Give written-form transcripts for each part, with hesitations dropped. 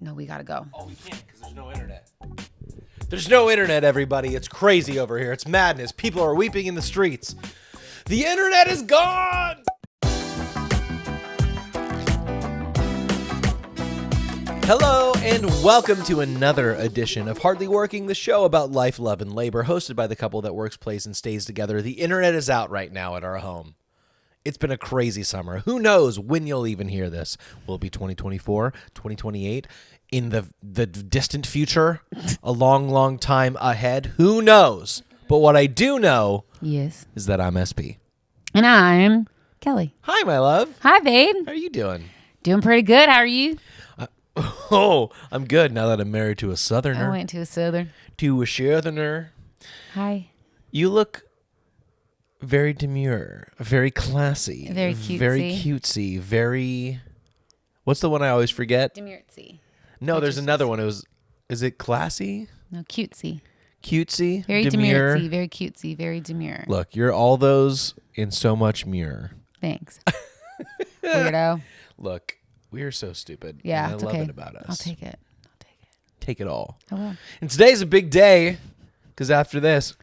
No, we gotta go. Oh, we can't because there's no internet. There's no internet, everybody. It's crazy over here. It's madness. People are weeping in the streets. The internet is gone! Hello, and welcome to another edition of Hardly Working, the show about life, love, and labor, hosted by the couple that works, plays, and stays together. The internet is out right now at our home. It's been a crazy summer. Who knows when you'll even hear this? Will it be 2024, 2028, in the distant future, a long, long time ahead? Who knows? But what I do know is that I'm SP. And I'm Kelly. Hi, my love. Hi, babe. How are you doing? Doing pretty good. How are you? I'm good now that I'm married to a Southerner. I went to a Southern. To a Southerner. Hi. You look very demure, very classy, Very cutesy, very. What's the one I always forget? Demurtsy. No, there's another one. Is it classy? No, cutesy. Cutesy, Very demure. demurtsy, very cutesy, very demure. Look, you're all those in so much mirror. Thanks. Weirdo. Look, we are so stupid. Yeah, and it's I love okay. it about us. I'll take it. Take it all. I will. And today's a big day because after this,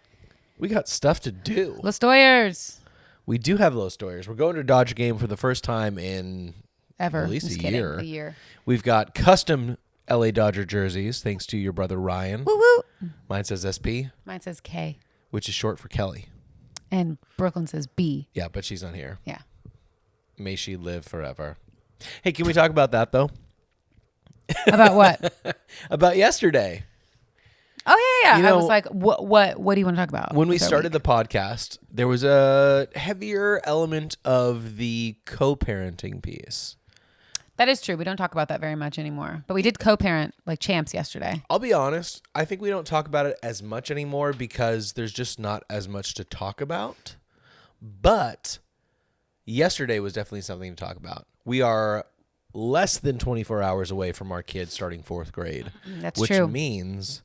we got stuff to do. Los Doyers. We do have Los Doyers. We're going to a Dodger game for the first time in Ever. at least Just a kidding. year. A year. We've got custom LA Dodger jerseys, thanks to your brother Ryan. Woo woo. Mine says SP, Mine says K. which is short for Kelly. And Brooklyn says B. Yeah, but she's not here. Yeah. May she live forever. Hey, can we talk about that, though? About what? About yesterday. Oh, yeah. You I know, was like, what do you want to talk about? When we started the podcast, there was a heavier element of the co-parenting piece. That is true. We don't talk about that very much anymore. But we did co-parent like champs yesterday. I'll be honest. I think we don't talk about it as much anymore because there's just not as much to talk about. But yesterday was definitely something to talk about. We are less than 24 hours away from our kids starting fourth grade. That's which true. means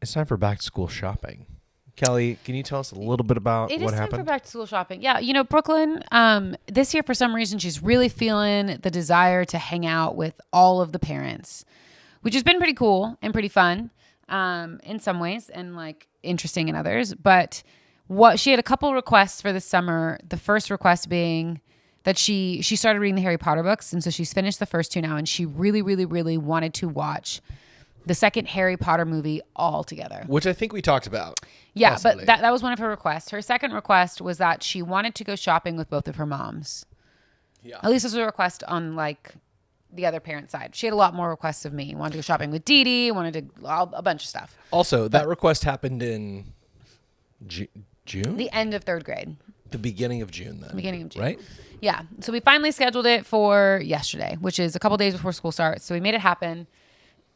it's time for back-to-school shopping. Kelly, can you tell us a little bit about what happened? It is time for back to school shopping. Yeah, you know, Brooklyn, this year for some reason she's really feeling the desire to hang out with all of the parents, which has been pretty cool and pretty fun in some ways and like interesting in others. But she had a couple requests for this summer. The first request being that she started reading the Harry Potter books, and so she's finished the first two now, and she really, really, really wanted to watch the second Harry Potter movie all together. Which I think we talked about. Yeah, possibly. but that was one of her requests. Her second request was that she wanted to go shopping with both of her moms. Yeah. At least this was a request on like the other parent side. She had a lot more requests of me. Wanted to go shopping with Dee Dee, wanted to a bunch of stuff. Also, that request happened in June? The end of third grade. The beginning of June, then. Beginning of June. Right? Yeah. So we finally scheduled it for yesterday, which is a couple days before school starts. So we made it happen.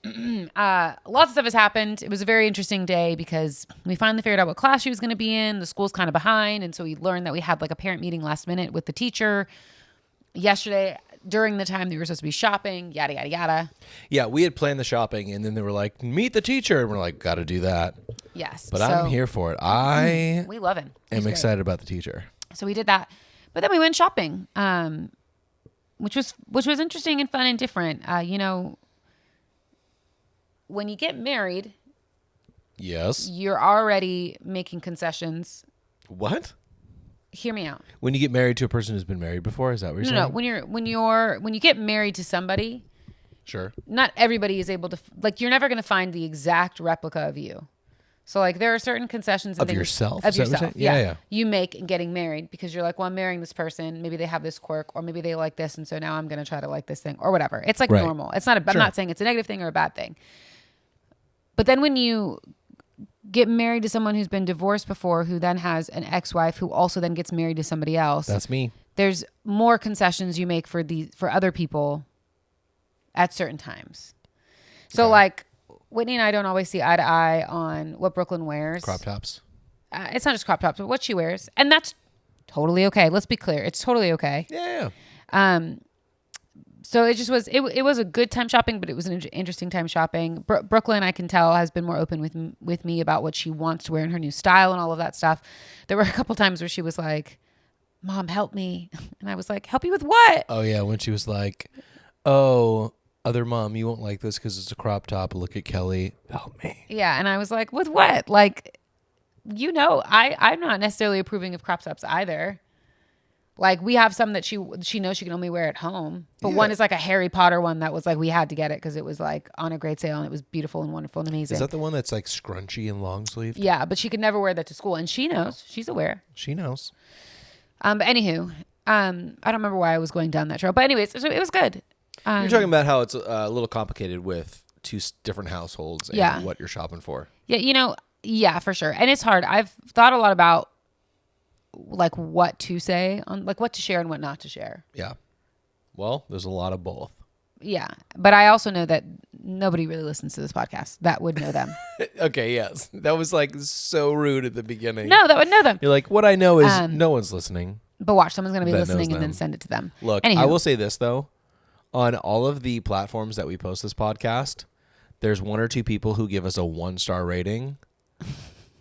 Lots of stuff has happened. It was a very interesting day because we finally figured out what class she was going to be in. The school's kind of behind. And so we learned that we had like a parent meeting last minute with the teacher yesterday during the time they were supposed to be shopping, yada, yada, yada. Yeah, we had planned the shopping, and then they were like, meet the teacher. And we're like, got to do that. Yes. But I'm here for it. I we love him. am excited about the teacher. So we did that. But then we went shopping, which was interesting and fun and different. You know, when you get married, yes, you're already making concessions. What? Hear me out. When you get married to a person who's been married before, is that what you're saying? No. When you get married to somebody, sure. Not everybody is able to like. You're never going to find the exact replica of you. So like there are certain concessions and of yourself. Of yourself. Yeah. You make in getting married because you're like, well, I'm marrying this person. Maybe they have this quirk, or maybe they like this, and so now I'm going to try to like this thing, or whatever. It's like normal. It's not. I'm not saying it's a negative thing or a bad thing. But then when you get married to someone who's been divorced before, who then has an ex-wife who also then gets married to somebody else. That's me. There's more concessions you make for other people at certain times. So like Whitney and I don't always see eye to eye on what Brooklyn wears. Crop tops. It's not just crop tops, but what she wears. And that's totally okay. Let's be clear. It's totally okay. Yeah. So it just was, it was a good time shopping, but it was an interesting time shopping. Brooklyn, I can tell, has been more open with me about what she wants to wear in her new style and all of that stuff. There were a couple times where she was like, Mom, help me. And I was like, help you with what? Oh, yeah. When she was like, oh, other mom, you won't like this because it's a crop top. Look at Kelly. Help me. Yeah. And I was like, with what? Like, I'm not necessarily approving of crop tops either. Like, we have some that she knows she can only wear at home. But one is like a Harry Potter one that was like, we had to get it because it was like on a great sale and it was beautiful and wonderful and amazing. Is that the one that's like scrunchy and long sleeved? Yeah, but she could never wear that to school. And she knows. She's aware. She knows. But anywho, I don't remember why I was going down that trail. But anyways, it was good. You're talking about how it's a little complicated with two different households and what you're shopping for. Yeah, yeah, for sure. And it's hard. I've thought a lot about like what to say on like what to share and what not to share. Yeah. Well, there's a lot of both. Yeah. But I also know that nobody really listens to this podcast that would know them. Okay, yes. That was like so rude at the beginning. No, that would know them. You're like, what I know is no one's listening. But watch, someone's going to be That listening knows and then them. send it to them. Look, Anywho. I will say this though. On all of the platforms that we post this podcast, there's one or two people who give us a 1-star rating.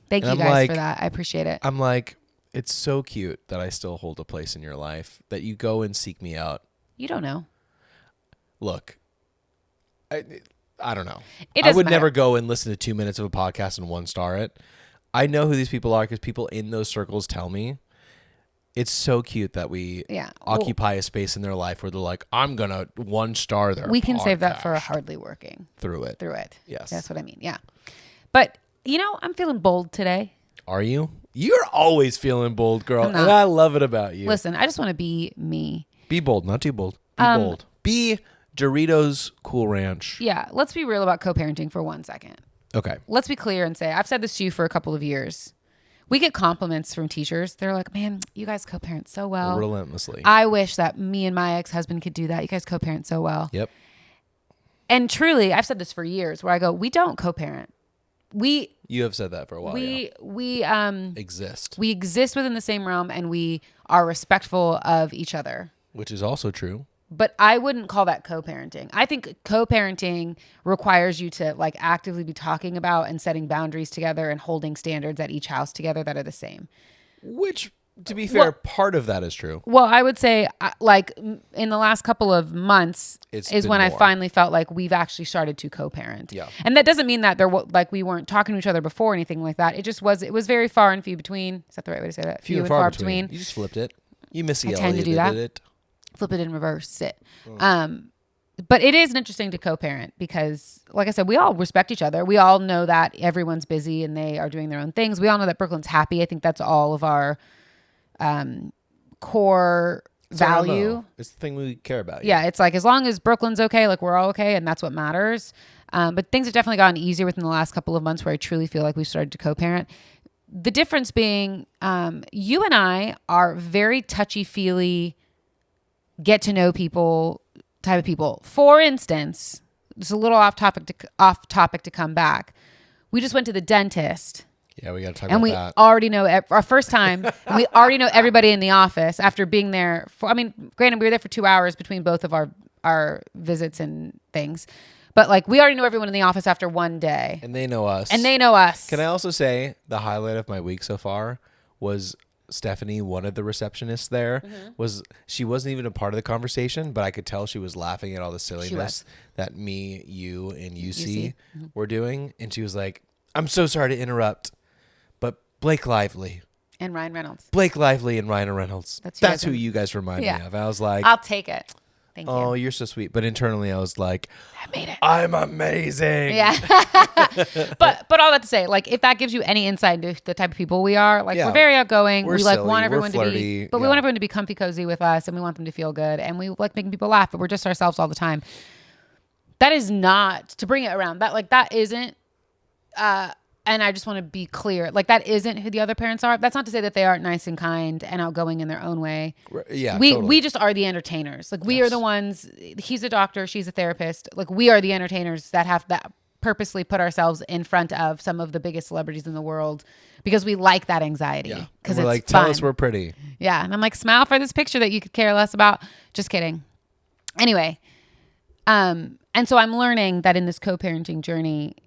Thank you guys for that. I appreciate it. I'm like, it's so cute that I still hold a place in your life, that you go and seek me out. You don't know. Look, I don't know. It I doesn't would matter. never go and listen to 2 minutes of a podcast and 1-star it. I know who these people are because people in those circles tell me. It's so cute that we occupy a space in their life where they're like, I'm going to 1-star their We can save that for a podcast. hardly working. Through it. Yes. Yes. That's what I mean. Yeah. But, I'm feeling bold today. Are you? You're always feeling bold, girl. I'm not. And I love it about you. Listen, I just want to be me. Be bold, not too bold. Be bold. Be Doritos Cool Ranch. Yeah. Let's be real about co-parenting for 1 second. Okay. Let's be clear and say, I've said this to you for a couple of years. We get compliments from teachers. They're like, man, you guys co-parent so well. Relentlessly. I wish that me and my ex-husband could do that. You guys co-parent so well. Yep. And truly, I've said this for years where I go, we don't co-parent. You have said that for a while. We exist. We exist within the same realm and we are respectful of each other. Which is also true. But I wouldn't call that co-parenting. I think co-parenting requires you to like actively be talking about and setting boundaries together and holding standards at each house together that are the same. Which, to be fair, part of that is true. Well, I would say like in the last couple of months is when I finally felt like we've actually started to co-parent. Yeah. And that doesn't mean that we weren't talking to each other before or anything like that. It was very far and few between. Is that the right way to say that? Few and far between. You just flipped it. You Missy I tend to do that. did it. Flip it in reverse, sit. But it is interesting to co-parent because, like I said, we all respect each other. We all know that everyone's busy and they are doing their own things. We all know that Brooklyn's happy. I think that's all of our core value. It's the thing we care about. Yeah, it's like as long as Brooklyn's okay, like we're all okay, and that's what matters. But things have definitely gotten easier within the last couple of months where I truly feel like we've started to co-parent. The difference being you and I are very touchy-feely, get to know people type of people. For instance, it's a little off topic to come back. We just went to the dentist. Yeah, we got to talk and about we that. already know our first time. And we already know everybody in the office after being there granted, we were there for 2 hours between both of our visits and things. But like we already know everyone in the office after one day. And they know us. Can I also say the highlight of my week so far was Stephanie, one of the receptionists there, she wasn't even a part of the conversation, but I could tell she was laughing at all the silliness that me, you, and UC were doing. And she was like, I'm so sorry to interrupt, but Blake Lively. And Ryan Reynolds. Blake Lively and Ryan Reynolds. That's who you guys remind me of. I was like, I'll take it. Thank you. Oh, you're so sweet. But internally, I was like, I made it. I'm amazing. Yeah. but all that to say, like, if that gives you any insight into the type of people we are, like, we're very outgoing. We like silly, want everyone we're to flirty, be, but we want everyone to be comfy cozy with us, and we want them to feel good, and we like making people laugh. But we're just ourselves all the time. That is not to bring it around. That isn't. And I just want to be clear, like that isn't who the other parents are. That's not to say that they aren't nice and kind and outgoing in their own way. Yeah, we just are the entertainers. Like we are the ones. He's a doctor, she's a therapist. Like we are the entertainers that have that purposely put ourselves in front of some of the biggest celebrities in the world because we like that anxiety. Yeah, because we're it's like, fun. tell us we're pretty. Yeah, and I'm like, smile for this picture that you could care less about. Just kidding. Anyway, and so I'm learning that in this co-parenting journey,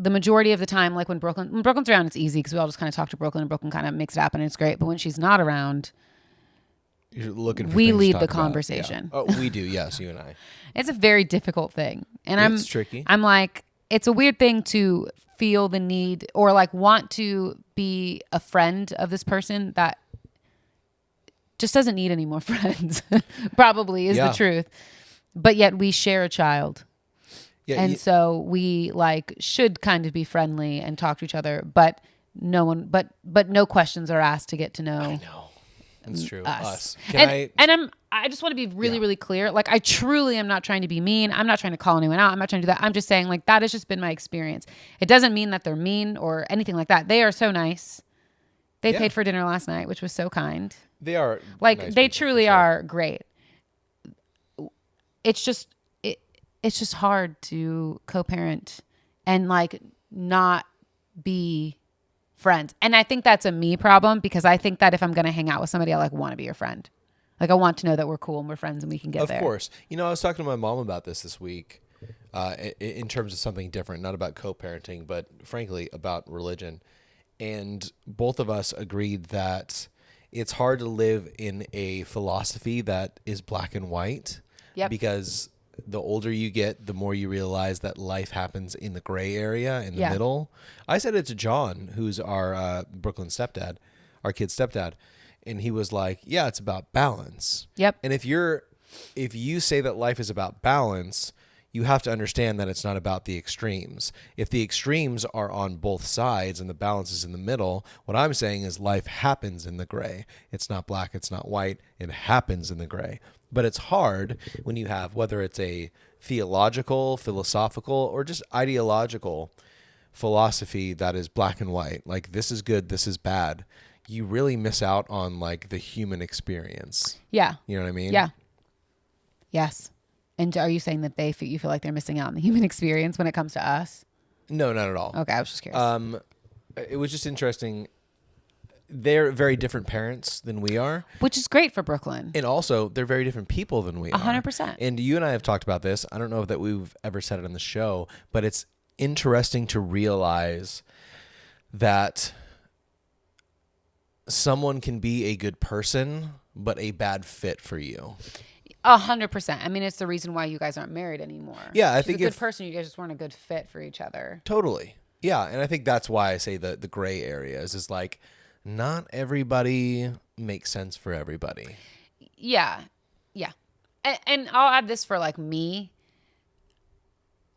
the majority of the time, like when Brooklyn's around, it's easy because we all just kind of talk to Brooklyn and Brooklyn kind of makes it happen and it's great. But when she's not around, You're looking for we things to lead talk the about. conversation. Yeah. Oh, we do. Yes, you and I. It's a very difficult thing. And It's tricky. I'm like, it's a weird thing to feel the need or like want to be a friend of this person that just doesn't need any more friends. Probably is the truth. But yet we share a child. Yeah, And so we like should kind of be friendly and talk to each other, but no questions are asked to get to know. I know. That's true. Us. I just want to be really, really clear. Like, I truly am not trying to be mean. I'm not trying to call anyone out. I'm not trying to do that. I'm just saying, like, that has just been my experience. It doesn't mean that they're mean or anything like that. They are so nice. They paid for dinner last night, which was so kind. They are like nice they people, truly are great. It's just it's just hard to co-parent and like not be friends. And I think that's a me problem because I think that if I'm going to hang out with somebody, I like want to be your friend. Like I want to know that we're cool and we're friends and we can get there. Of course. You know, I was talking to my mom about this week in terms of something different, not about co-parenting, but frankly about religion. And both of us agreed that it's hard to live in a philosophy that is black and white. Yep. Because the older you get, the more you realize that life happens in the gray area, in the middle. I said it to John, who's our Brooklyn stepdad, our kid's stepdad, and he was like, "Yeah, it's about balance." Yep. And if you say that life is about balance, you have to understand that it's not about the extremes. If the extremes are on both sides and the balance is in the middle, what I'm saying is life happens in the gray. It's not black, it's not white. It happens in the gray. But it's hard when you have, whether it's a theological, philosophical, or just ideological philosophy that is black and white, like this is good, this is bad. You really miss out on like the human experience. Yeah. You know what I mean? Yeah. Yes. And are you saying that you feel like they're missing out on the human experience when it comes to us? No, not at all. Okay, I was just curious. It was just interesting. They're very different parents than we are. Which is great for Brooklyn. And also, they're very different people than we are. 100%. And you and I have talked about this. I don't know that we've ever said it on the show, but it's interesting to realize that someone can be a good person, but a bad fit for you. 100%. I mean, it's the reason why you guys aren't married anymore. Yeah, I She's think a good person. You guys just weren't a good fit for each other. Totally. Yeah, and I think that's why I say the gray areas is like not everybody makes sense for everybody. Yeah. Yeah. And I'll add this for like me.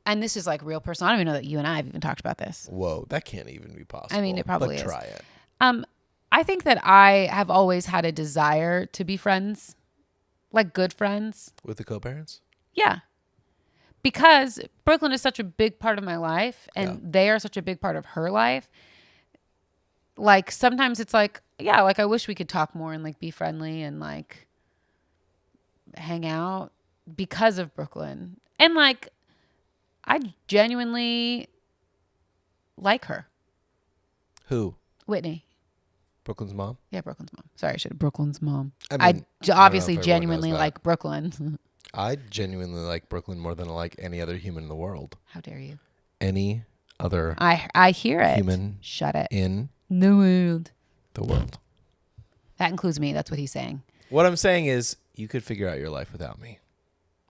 And this is like real personal. I don't even know that you and I have even talked about this. Whoa, that can't even be possible. I mean, it probably is. Try it. I think that I have always had a desire to be friends, like good friends. With the co-parents? Yeah. Because Brooklyn is such a big part of my life and they are such a big part of her life. Like sometimes it's like, yeah, like I wish we could talk more and like be friendly and like hang out because of Brooklyn. And like, I genuinely like her. Who? Whitney. Brooklyn's mom? Yeah, Brooklyn's mom. Sorry, I should have Brooklyn's mom. I mean, obviously I don't know if everyone genuinely knows that. like Brooklyn. I genuinely like Brooklyn more than I like any other human in the world. How dare you? Any other I hear it. human Shut it. in The world. the world. That includes me. That's what he's saying. What I'm saying is you could figure out your life without me.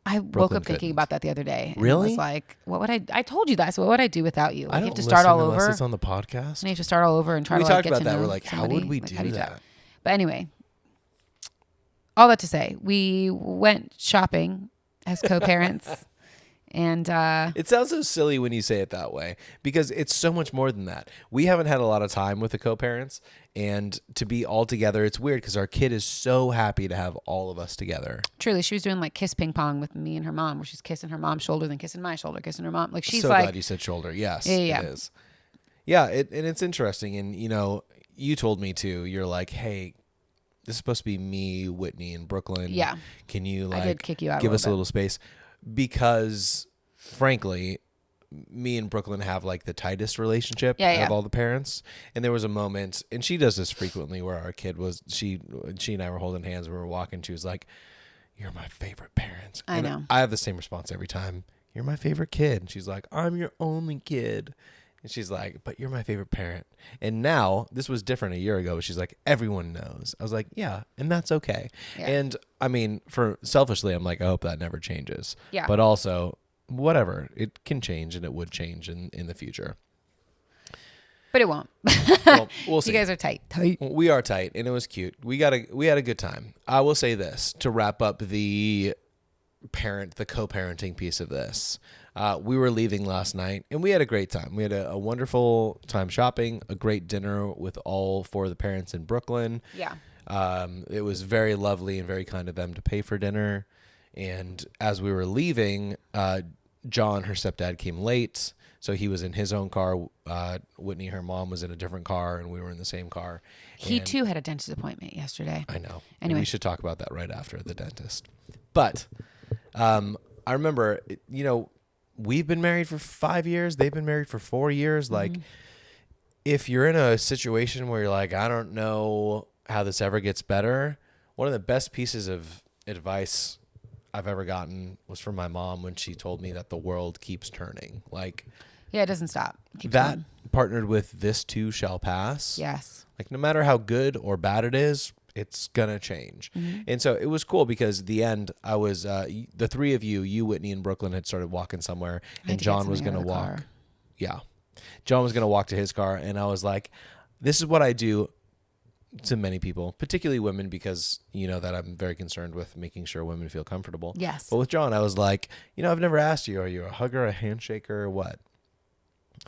I woke Brooklyn up thinking couldn't. about that the other day. And Really? was like, what would I told you that. So what would I do without you? Like, I you don't have to start all listen unless over. it's on the podcast. And you have to start all over and try We to like talked get about to that. know We're like, how somebody. would we Like, do how you that? But anyway, all that to say, we went shopping as co-parents. And It sounds so silly when you say it that way because it's so much more than that. We haven't had a lot of time with the co-parents, and to be all together, it's weird because our kid is so happy to have all of us together. truly, she was doing like kiss ping pong with me and her mom, where she's kissing her mom's shoulder, then kissing my shoulder, kissing her mom. Like she's so like, glad you said shoulder. Yes, Yeah. it is. Yeah, and it's interesting. And, you know, you told me too, you're like, hey, this is supposed to be me, Whitney, and Brooklyn. Yeah. Can you I like did kick you out give a us a little little space? Because frankly, me and Brooklyn have like the tightest relationship out of all the parents. And there was a moment, and she does this frequently, where our kid was, she and I were holding hands. We were walking. She was like, "You're my favorite parents." I know. I have the same response every time. "You're my favorite kid." And she's like, "I'm your only kid." And she's like, but you're my favorite parent. And now, this was different a year ago, but she's like, everyone knows. I was like, yeah, and that's okay. Yeah. And I mean, for selfishly, I'm like, I hope that never changes. Yeah. But also, whatever, it can change, and it would change in the future. But it won't. Well, we'll see. You guys are tight. We are tight, and it was cute. We had a good time. I will say this to wrap up the co-parenting piece of this. We were leaving last night, and we had a great time. We had a wonderful time shopping, a great dinner with all four of the parents in Brooklyn. Yeah. It was very lovely and very kind of them to pay for dinner. And as we were leaving, John, her stepdad, came late. So he was in his own car. Whitney, her mom, was in a different car, and we were in the same car. He, too, had a dentist appointment yesterday. I know. Anyway. We should talk about that right after the dentist. But I remember, we've been married for 5 years. They've been married for 4 years. Like, if you're in a situation where you're like, I don't know how this ever gets better, one of the best pieces of advice I've ever gotten was from my mom when she told me that the world keeps turning. Like, yeah, it doesn't stop. Keeps that going. partnered with this too shall pass. Yes. Like, no matter how good or bad it is, it's gonna change. And so it was cool because the end, I was the three of you, Whitney, and Brooklyn had started walking somewhere, and John was gonna walk. Car. Yeah, John was gonna walk to his car, and I was like, "This is what I do." To many people, particularly women, because you know that I'm very concerned with making sure women feel comfortable. Yes. But with John, I was like, I've never asked you, are you a hugger, a handshaker, or what?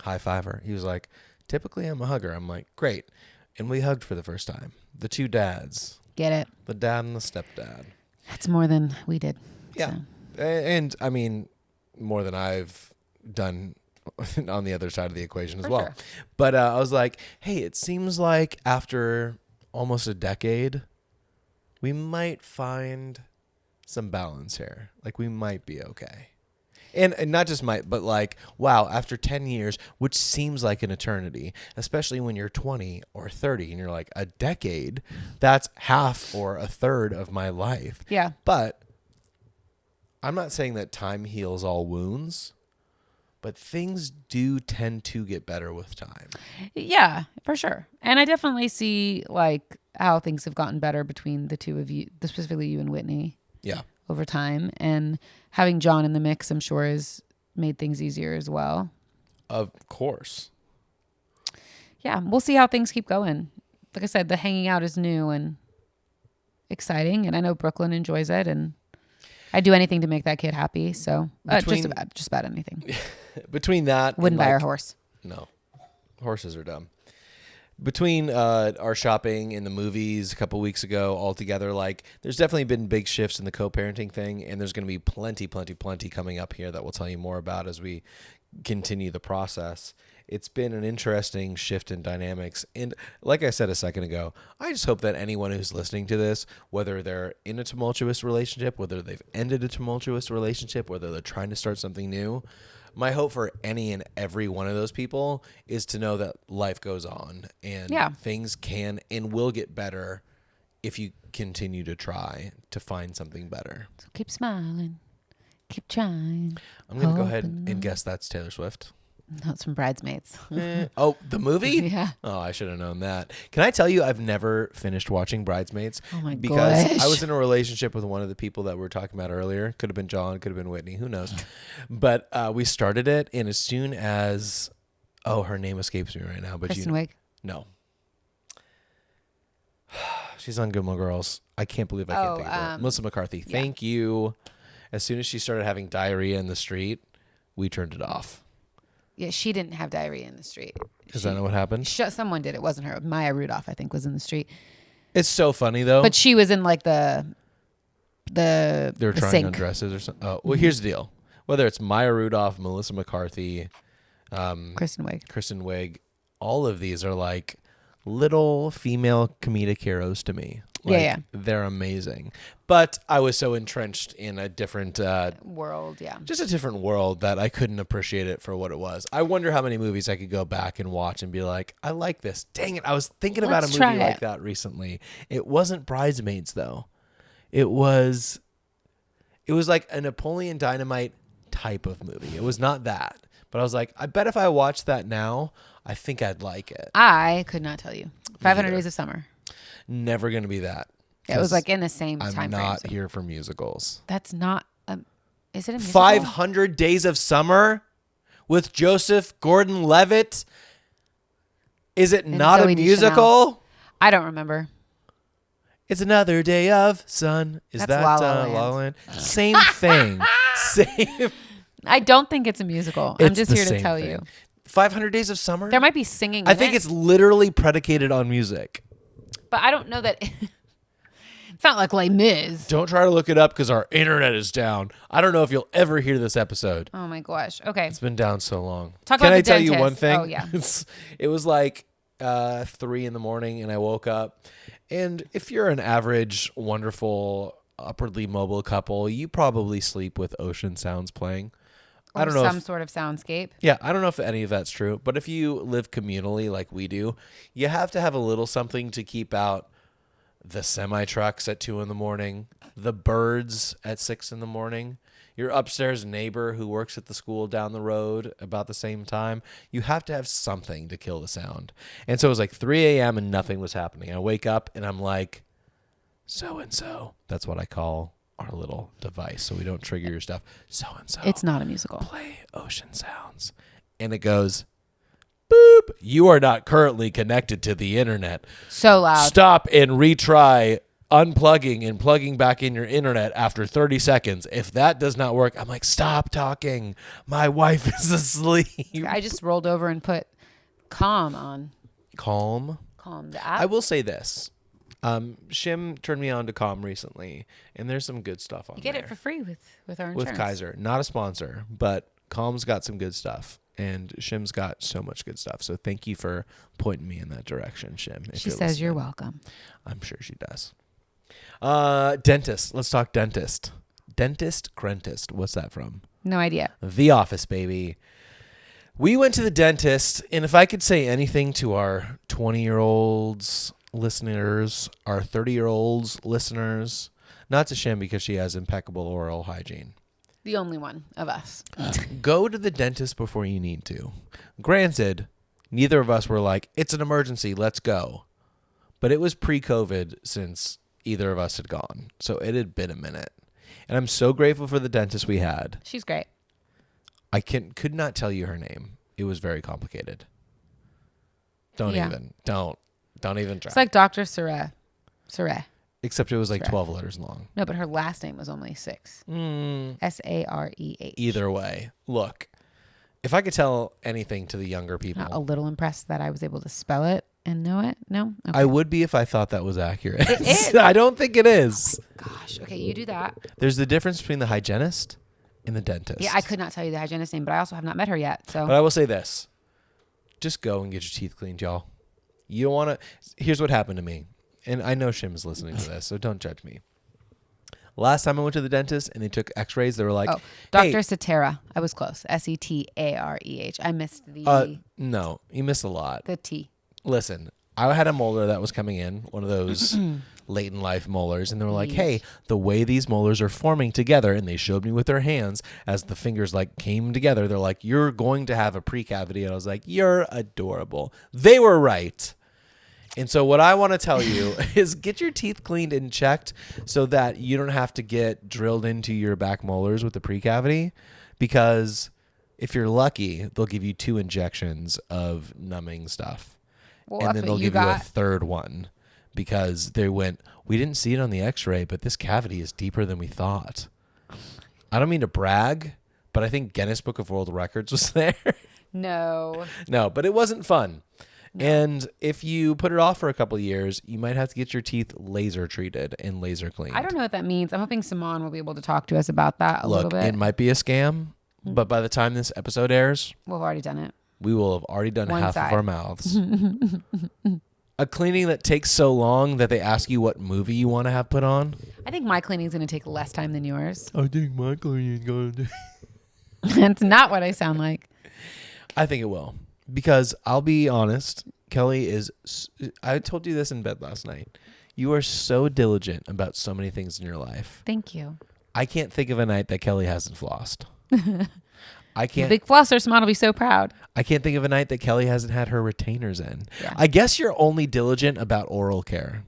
High fiver. He was like, typically I'm a hugger. I'm like, great. And we hugged for the first time. The two dads. Get it? The dad and the stepdad. That's more than we did. Yeah. So. And I mean, more than I've done on the other side of the equation as For well. sure. But I was like, hey, it seems like after almost a decade, we might find some balance here. Like, we might be okay. And not just might, but like, wow, after 10 years, which seems like an eternity, especially when you're 20 or 30 and you're like, a decade, that's half or a third of my life. Yeah. But I'm not saying that time heals all wounds, but things do tend to get better with time. Yeah, for sure. And I definitely see like how things have gotten better between the two of you, specifically you and Whitney. Yeah. Over time, and having John in the mix, I'm sure, has made things easier as well. Of course. Yeah, we'll see how things keep going. Like I said, the hanging out is new and exciting, and I know Brooklyn enjoys it, and I'd do anything to make that kid happy. So just about anything. Between that, wouldn't buy her a horse. No, horses are dumb. Between our shopping and the movies a couple weeks ago altogether, like, there's definitely been big shifts in the co-parenting thing, and there's going to be plenty coming up here that we'll tell you more about as we continue the process. It's been an interesting shift in dynamics, and like I said a second ago, I just hope that anyone who's listening to this, whether they're in a tumultuous relationship, whether they've ended a tumultuous relationship, whether they're trying to start something new, my hope for any and every one of those people is to know that life goes on, and things can and will get better if you continue to try to find something better. So keep smiling, keep trying. I'm going to go ahead and guess that's Taylor Swift. No, it's from Bridesmaids. Oh, the movie? Yeah. Oh, I should have known that. Can I tell you, I've never finished watching Bridesmaids. Oh my because gosh. I was in a relationship with one of the people that we were talking about earlier. Could have been John, could have been Whitney, who knows? But we started it, and as soon as, her name escapes me right now. But Kristen Wiig? No. She's on Gilmore Girls. I can't believe I can't think of her. Melissa McCarthy. Yeah. Thank you. As soon as she started having diarrhea in the street, we turned it off. Yeah, she didn't have diarrhea in the street. Is that not what happened? Someone did. It wasn't her. Maya Rudolph, I think, was in the street. It's so funny, though. But she was in like the they were trying sink. on dresses or something. Oh, well, here's the deal. Whether it's Maya Rudolph, Melissa McCarthy, Kristen Wiig, all of these are like little female comedic heroes to me. Like, They're amazing. But I was so entrenched in a different world, just a different world that I couldn't appreciate it for what it was. I wonder how many movies I could go back and watch and be like, I like this. Dang it. I was thinking about a movie like that recently. It wasn't Bridesmaids, though. It was like a Napoleon Dynamite type of movie. It was not that. But I was like, I bet if I watched that now, I think I'd like it. I could not tell you. 500 Either. Days of Summer. Never going to be that. Yeah, it was like in the same I'm time not frame. here for musicals. That's not is it a musical? 500 Days of Summer with Joseph Gordon-Levitt. Is it not a musical? I don't remember. It's another day of sun. Is That's that La La La La Land? Same thing. Same. I don't think it's a musical. I'm just here to tell you. 500 Days of Summer? There might be singing. I think it's literally predicated on music. But I don't know that. It's not like Les Mis. Don't try to look it up because our internet is down. I don't know if you'll ever hear this episode. Oh my gosh. Okay. It's been down so long. Can I tell you one thing? Oh yeah. It was like 3 a.m. and I woke up. And if you're an average, wonderful, upwardly mobile couple, you probably sleep with ocean sounds playing. Or I don't know some sort of soundscape. Yeah, I don't know if any of that's true. But if you live communally like we do, you have to have a little something to keep out the semi-trucks at 2 a.m, the birds at 6 a.m, your upstairs neighbor who works at the school down the road about the same time. You have to have something to kill the sound. And so it was like 3 a.m. and nothing was happening. I wake up and I'm like, so-and-so. That's what I call our little device so we don't trigger your stuff. So-and-so. It's not a musical. Play ocean sounds. And it goes, boop. You are not currently connected to the internet. So loud. Stop and retry unplugging and plugging back in your internet after 30 seconds. If that does not work, I'm like, stop talking. My wife is asleep. I just rolled over and put Calm on. Calm, the app. I will say this. Shim turned me on to Calm recently, and there's some good stuff on there. You get it for free with our insurance. With Kaiser. Not a sponsor, but Calm's got some good stuff. And Shim's got so much good stuff. So thank you for pointing me in that direction, Shim. She says you're welcome. I'm sure she does. Dentist. Let's talk dentist. Dentist, Crentist. What's that from? No idea. The Office, baby. We went to the dentist, and if I could say anything to our 20-year-olds listeners, our 30-year-olds listeners, not to Shim because she has impeccable oral hygiene. The only one of us. Go to the dentist before you need to. Granted, neither of us were like, it's an emergency, let's go. But it was pre-COVID since either of us had gone. So it had been a minute. And I'm so grateful for the dentist we had. She's great. I could not tell you her name. It was very complicated. Don't even try. It's like Dr. Sureh. Except it was like Sarah. 12 letters long. No, but her last name was only 6. Sareh. Either way, look, if I could tell anything to the younger people. Not a little impressed that I was able to spell it and know it. No? Okay. I would be if I thought that was accurate. It is. I don't think it is. Gosh. Okay, you do that. There's the difference between the hygienist and the dentist. Yeah, I could not tell you the hygienist name, but I also have not met her yet. So. But I will say this. Just go and get your teeth cleaned, y'all. You don't want to. Here's what happened to me. And I know Shim is listening to this, so don't judge me. Last time I went to the dentist and they took x-rays, they were like, Dr. Hey, Setara. I was close. Setareh. I missed the no, you missed a lot. the T. Listen, I had a molar that was coming in, one of those late in life molars, and they were like, hey, the way these molars are forming together, and they showed me with their hands as the fingers like came together, they're like, you're going to have a precavity. And I was like, you're adorable. They were right. And so what I want to tell you is get your teeth cleaned and checked so that you don't have to get drilled into your back molars with the precavity, because if you're lucky, they'll give you 2 injections of numbing stuff. Well, and that's then they'll what you give you a got. third one because they went, we didn't see it on the x-ray, but this cavity is deeper than we thought. I don't mean to brag, but I think Guinness Book of World Records was there. No. No, but it wasn't fun. No. And if you put it off for a couple of years, you might have to get your teeth laser treated and laser cleaned. I don't know what that means. I'm hoping Simone will be able to talk to us about that a little bit. It might be a scam, but by the time this episode airs, we've already done it. We will have already done One half side. of our mouths. A cleaning that takes so long that they ask you what movie you want to have put on. I think my cleaning is going to take less time than yours. I think my cleaning is going to. That's not what I sound like. I think it will. Because I'll be honest, Kelly is, I told you this in bed last night. You are so diligent about so many things in your life. Thank you. I can't think of a night that Kelly hasn't flossed. I The can't. big flosser smile will be so proud. I can't think of a night that Kelly hasn't had her retainers in. Yeah. I guess you're only diligent about oral care.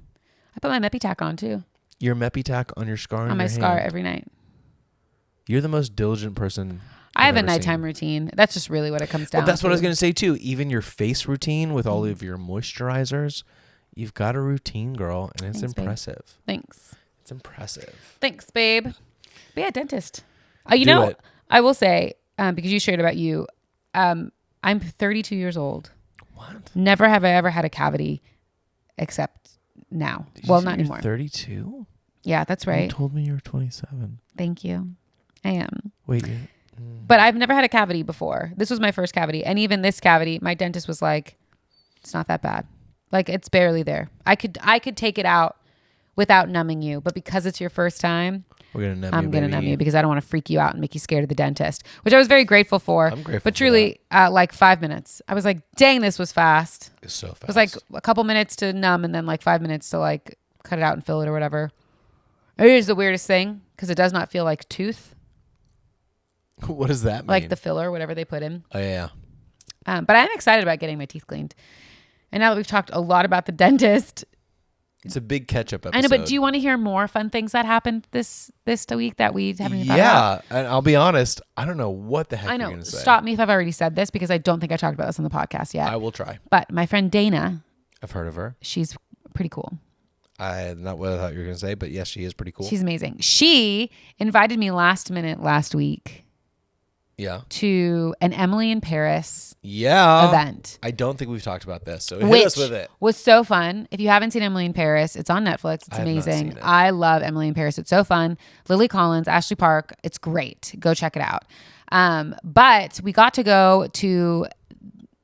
I put my Meppy tack on too. Your Meppy tack on your scar On my scar every night. You're the most diligent person. I have a ever nighttime seen. routine. That's just really what it comes down Well, that's to. what I was going to say too. Even your face routine with all of your moisturizers, you've got a routine, girl, and it's Thanks, babe. impressive. Thanks. It's impressive. Thanks, babe. But yeah, dentist. Do it. I will say, because you shared about you, I'm 32 years old. What? Never have I ever had a cavity except now. Well, not anymore. 32? Yeah, that's You right. told me you were 27. Thank you. I am. Wait. But I've never had a cavity before. This was my first cavity. And even this cavity, my dentist was like, it's not that bad. Like, it's barely there. I could take it out without numbing you. But because it's your first time, We're gonna numb I'm you, going to baby. numb you because I don't want to freak you out and make you scared of the dentist, which I was very grateful for. I'm grateful But for truly, like 5 minutes. I was like, dang, this was fast. It's so fast. It was like a couple minutes to numb and then like 5 minutes to like cut it out and fill it or whatever. It is the weirdest thing because it does not feel like tooth, What does that mean? like the filler, whatever they put in. Oh yeah. But I'm excited about getting my teeth cleaned. And now that we've talked a lot about the dentist, It's a big catch-up episode. I know, but do you want to hear more fun things that happened this week that we haven't even thought about? Yeah, and I'll be honest, I don't know what the heck I you're know. going to say. Stop me if I've already said this because I don't think I talked about this on the podcast yet. I will try. But my friend Dana, I've heard of her. she's pretty cool. Not what I thought you were going to say, but yes, she is pretty cool. She's amazing. She invited me last minute last week Yeah. to an Emily in Paris Yeah. event. I don't think we've talked about this, so hit Which us with it. was so fun. If you haven't seen Emily in Paris, it's on Netflix. It's I have not amazing. seen it. I love Emily in Paris. It's so fun. Lily Collins, Ashley Park. It's great. Go check it out. But we got to go to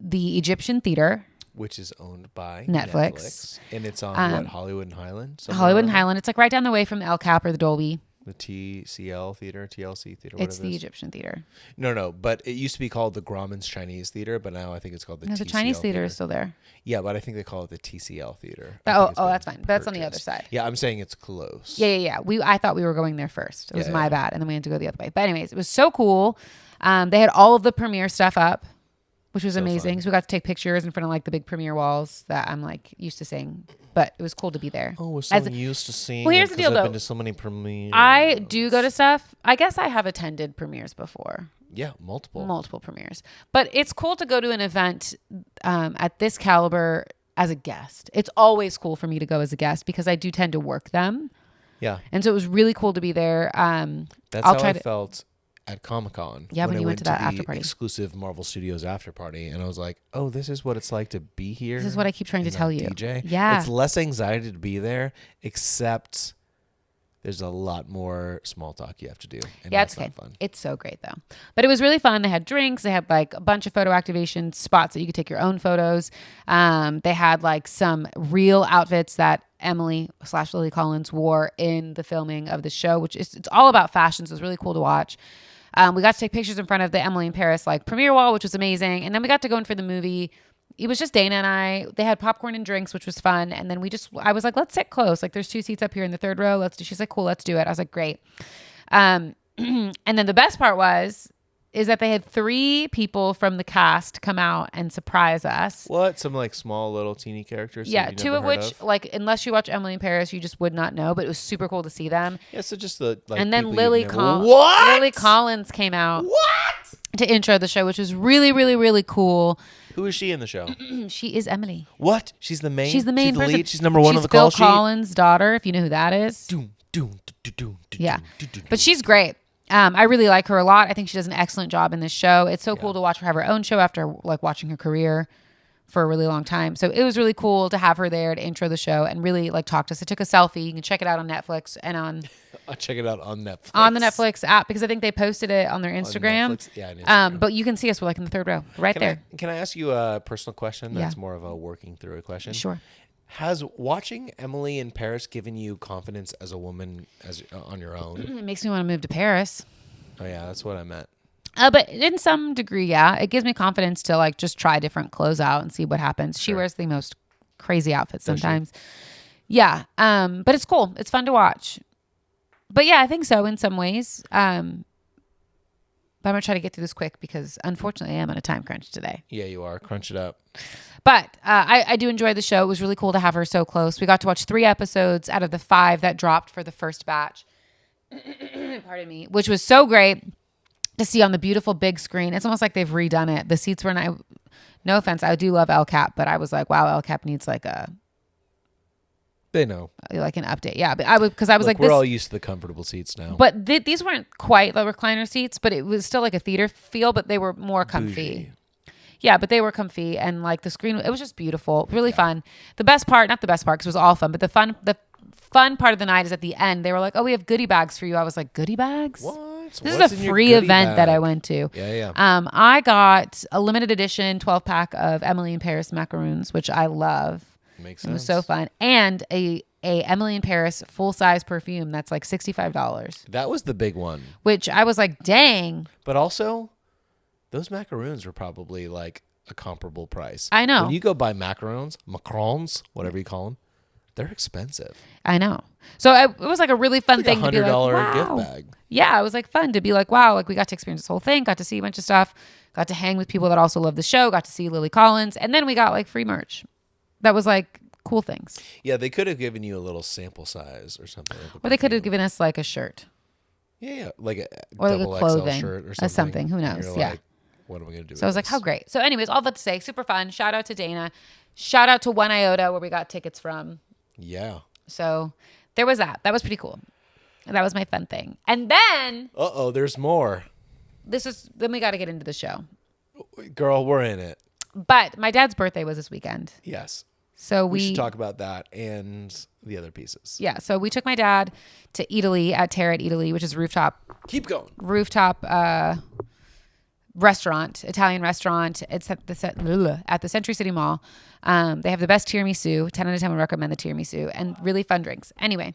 the Egyptian Theater, Which is owned by Netflix. And it's on what, Hollywood and Highland? Somewhere Hollywood and around Highland. It's like right down the way from the El Cap or the Dolby. there? The TCL Theater, TLC Theater, It's whatever the it is. Egyptian Theater. No, but it used to be called the Grauman's Chinese Theater, but now I think it's called the No, TCL the Chinese theater is still there. Yeah, but I think they call it the TCL Theater. I Oh, think it's been that's fine. But that's on the other purchased. side. Yeah, I'm saying it's close. Yeah. I thought we were going there first. It was Yeah, my yeah. bad. And then we had to go the other way. But anyways, it was so cool. They had all of the premiere stuff up, which was amazing. fun. So we got to take pictures in front of like the big premiere walls that I'm like used to seeing. But it was cool to be there. Oh, we're so used to seeing. Well, here's it the 'cause deal, I've though. been to so many premieres. I do go to stuff. I guess I have attended premieres before. Yeah, multiple. Multiple premieres. But it's cool to go to an event at this caliber as a guest. It's always cool for me to go as a guest because I do tend to work them. Yeah, And so it was really cool to be there. that's I'll how try I to felt at Comic-Con. Yeah, when I you went to that the after party. exclusive Marvel Studios after party, and I was like, "Oh, this is what it's like to be here." This is what I keep trying to and tell not you. DJ. Yeah. It's less anxiety to be there, except there's a lot more small talk you have to do. And Yeah, that's it's okay. not fun. It's so great though. But it was really fun. They had drinks. They had like a bunch of photo activation spots that you could take your own photos. They had like some real outfits that Emily/Lily Collins wore in the filming of the show, which is it's all about fashion. So it's really cool to watch. We got to take pictures in front of the Emily in Paris like premiere wall, which was amazing. And then we got to go in for the movie. It was just Dana and I. They had popcorn and drinks, which was fun. And then I was like, let's sit close. Like there's 2 seats up here in the third row. She's like, cool, let's do it. I was like, great. And then the best part is that they had 3 people from the cast come out and surprise us. What? Some like small little teeny characters? that Yeah, you 2 never of heard which, like, unless you watch Emily in Paris, you just would not know. But it was super cool to see them. Yeah, so just the like. And then people Lily you've never- What? Collins came out What? to intro the show, which was really, really, really cool. Who is she in the show? She is Emily. What? She's the main. She's the main person. Lead? She's number 1 She's on the Phil call sheet. Collins' daughter, if you know who that is. Yeah. But she's great. I really like her a lot. I think she does an excellent job in this show. It's so cool to watch her have her own show after like watching her career for a really long time. So it was really cool to have her there to intro the show and really like talk to us. I took a selfie. You can check it out on Netflix and I'll check it out on Netflix. on the Netflix app because I think they posted it on their Instagram. Netflix? Yeah, on Instagram. But you can see us. We're like in the third row, right there. Can I ask you a personal question? That's Yeah. more of a working through a question. Sure. Has watching Emily in Paris given you confidence as a woman on your own? It makes me want to move to Paris. Oh yeah, that's what I meant. But in some degree, yeah, it gives me confidence to like just try different clothes out and see what happens. She wears the most crazy outfits sometimes. Yeah. But it's cool. It's fun to watch. But yeah, I think so in some ways. But I'm going to try to get through this quick because unfortunately I am on a time crunch today. Yeah, you are. Crunch it up. But I do enjoy the show. It was really cool to have her so close. We got to watch 3 episodes out of the 5 that dropped for the first batch. Pardon me. Which was so great to see on the beautiful big screen. It's almost like they've redone it. The seats were nice. No offense, I do love LCAP, but I was like, wow, LCAP needs like They know. like an update. Yeah, but I was like, we're this, all used to the comfortable seats now. but these weren't quite the recliner seats, but it was still like a theater feel, but they were more comfy. Bougie. Yeah, but they were comfy, and like the screen, it was just beautiful, really fun. The best part, not the best part, because it was all fun, but the fun part of the night is at the end. They were like, "Oh, we have goodie bags for you." I was like, "Goodie bags? What? This What's is in a your free goodie event that I bag? went to." Yeah. I got a limited edition 12-pack of Emily in Paris macaroons, which I love. Makes It was sense. so fun, and a Emily in Paris full size perfume that's like $65, That was the big one. which I was like, "Dang." But also, those macaroons were probably like a comparable price. I know. When you go buy macarons, whatever you call them, they're expensive. I know. So it was like a really fun Like thing to be like, $100 wow. gift bag. Yeah, it was like fun to be like, wow, like we got to experience this whole thing, got to see a bunch of stuff, got to hang with people that also love the show, got to see Lily Collins, and then we got like free merch. That was like cool things. Yeah, they could have given you a little sample size or something. Or they could have given us like a shirt Yeah, like a or like double a XL clothing shirt or or something. something. Who And knows? you're Yeah. like, what am I going to do? So I was like, how great. So anyways, all that to say, super fun. Shout out to Dana. Shout out to One Iota where we got tickets from. Yeah. So there was that. That was pretty cool. That was my fun thing. And then There's more. then we got to get into the show. Girl, we're in it. But my dad's birthday was this weekend. Yes. So We should talk about that and the other pieces. Yeah, so we took my dad to Italy at Terra at Italy, which is Keep going. rooftop restaurant, Italian restaurant. It's at the Century City Mall. They have the best tiramisu. 10 out of 10 would recommend the tiramisu, and really fun drinks. Anyway,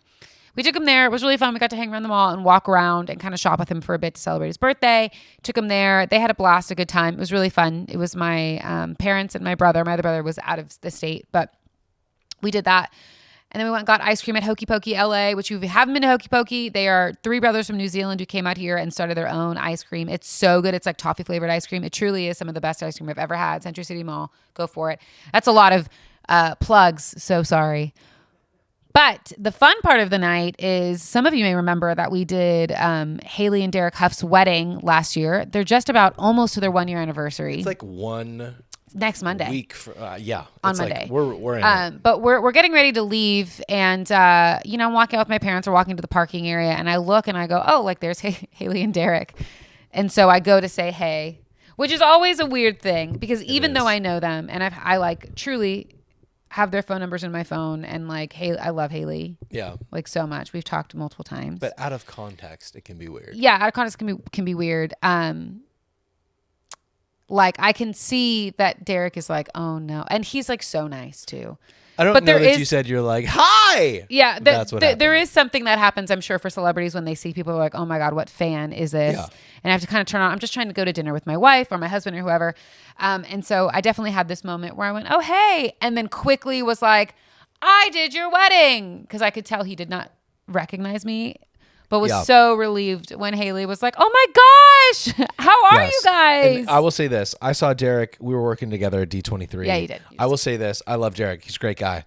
we took him there. It was really fun. We got to hang around the mall and walk around and kind of shop with him for a bit to celebrate his birthday. Took him there. They had a blast, a good time. It was really fun. It was my parents and my brother. My other brother was out of the state, but we did that. And then we went and got ice cream at Hokey Pokey LA, which if you haven't been to Hokey Pokey, they are 3 brothers from New Zealand who came out here and started their own ice cream. It's so good. It's like toffee flavored ice cream. It truly is some of the best ice cream I've ever had. Century City Mall. Go for it. That's a lot of plugs. So sorry. But the fun part of the night is some of you may remember that we did Haley and Derek Huff's wedding last year. They're just about almost to their 1-year anniversary. It's like one next Monday. week. On It's Monday. Like we're in it. But we're getting ready to leave, and I'm walking out with my parents. We're walking to the parking area, and I look and I go, oh, like there's Haley and Derek, and so I go to say hey, which is always a weird thing because even though I know them and I like truly have their phone numbers in my phone, and like hey, I love Haley, like so much. We've talked multiple times, but out of context, it can be weird. Yeah, out of context can be weird. Like I can see that Derek is like, oh no, and he's like so nice too. I don't know that you said you're like, hi. Yeah, that's what there is something that happens, I'm sure, for celebrities when they see people who are like, oh my God, what fan is this? Yeah. And I have to kind of turn on. I'm just trying to go to dinner with my wife or my husband or whoever. And so I definitely had this moment where I went, oh, hey. And then quickly was like, I did your wedding. Because I could tell he did not recognize me, but was so relieved when Haley was like, oh my gosh, how are you guys? And I will say this. I saw Derek. We were working together at D23. Yeah, you did. I will say this. I love Derek. He's a great guy.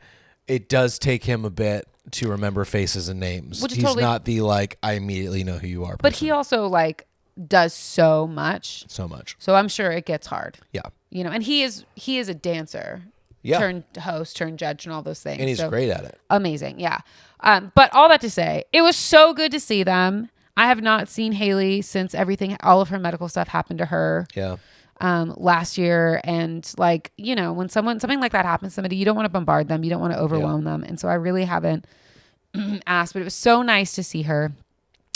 It does take him a bit to remember faces and names. Which is He's totally, not the like, I immediately know who you are. But he also like does so much. So much. So I'm sure it gets hard. Yeah. And he is a dancer. Yeah. Turned host, turned judge, and all those things. And he's great at it. Amazing. Yeah. But all that to say, it was so good to see them. I have not seen Haley since all of her medical stuff happened to her. Yeah. Last year. And like, when something like that happens to somebody, you don't want to bombard them. You don't want to overwhelm them. And so I really haven't asked, but it was so nice to see her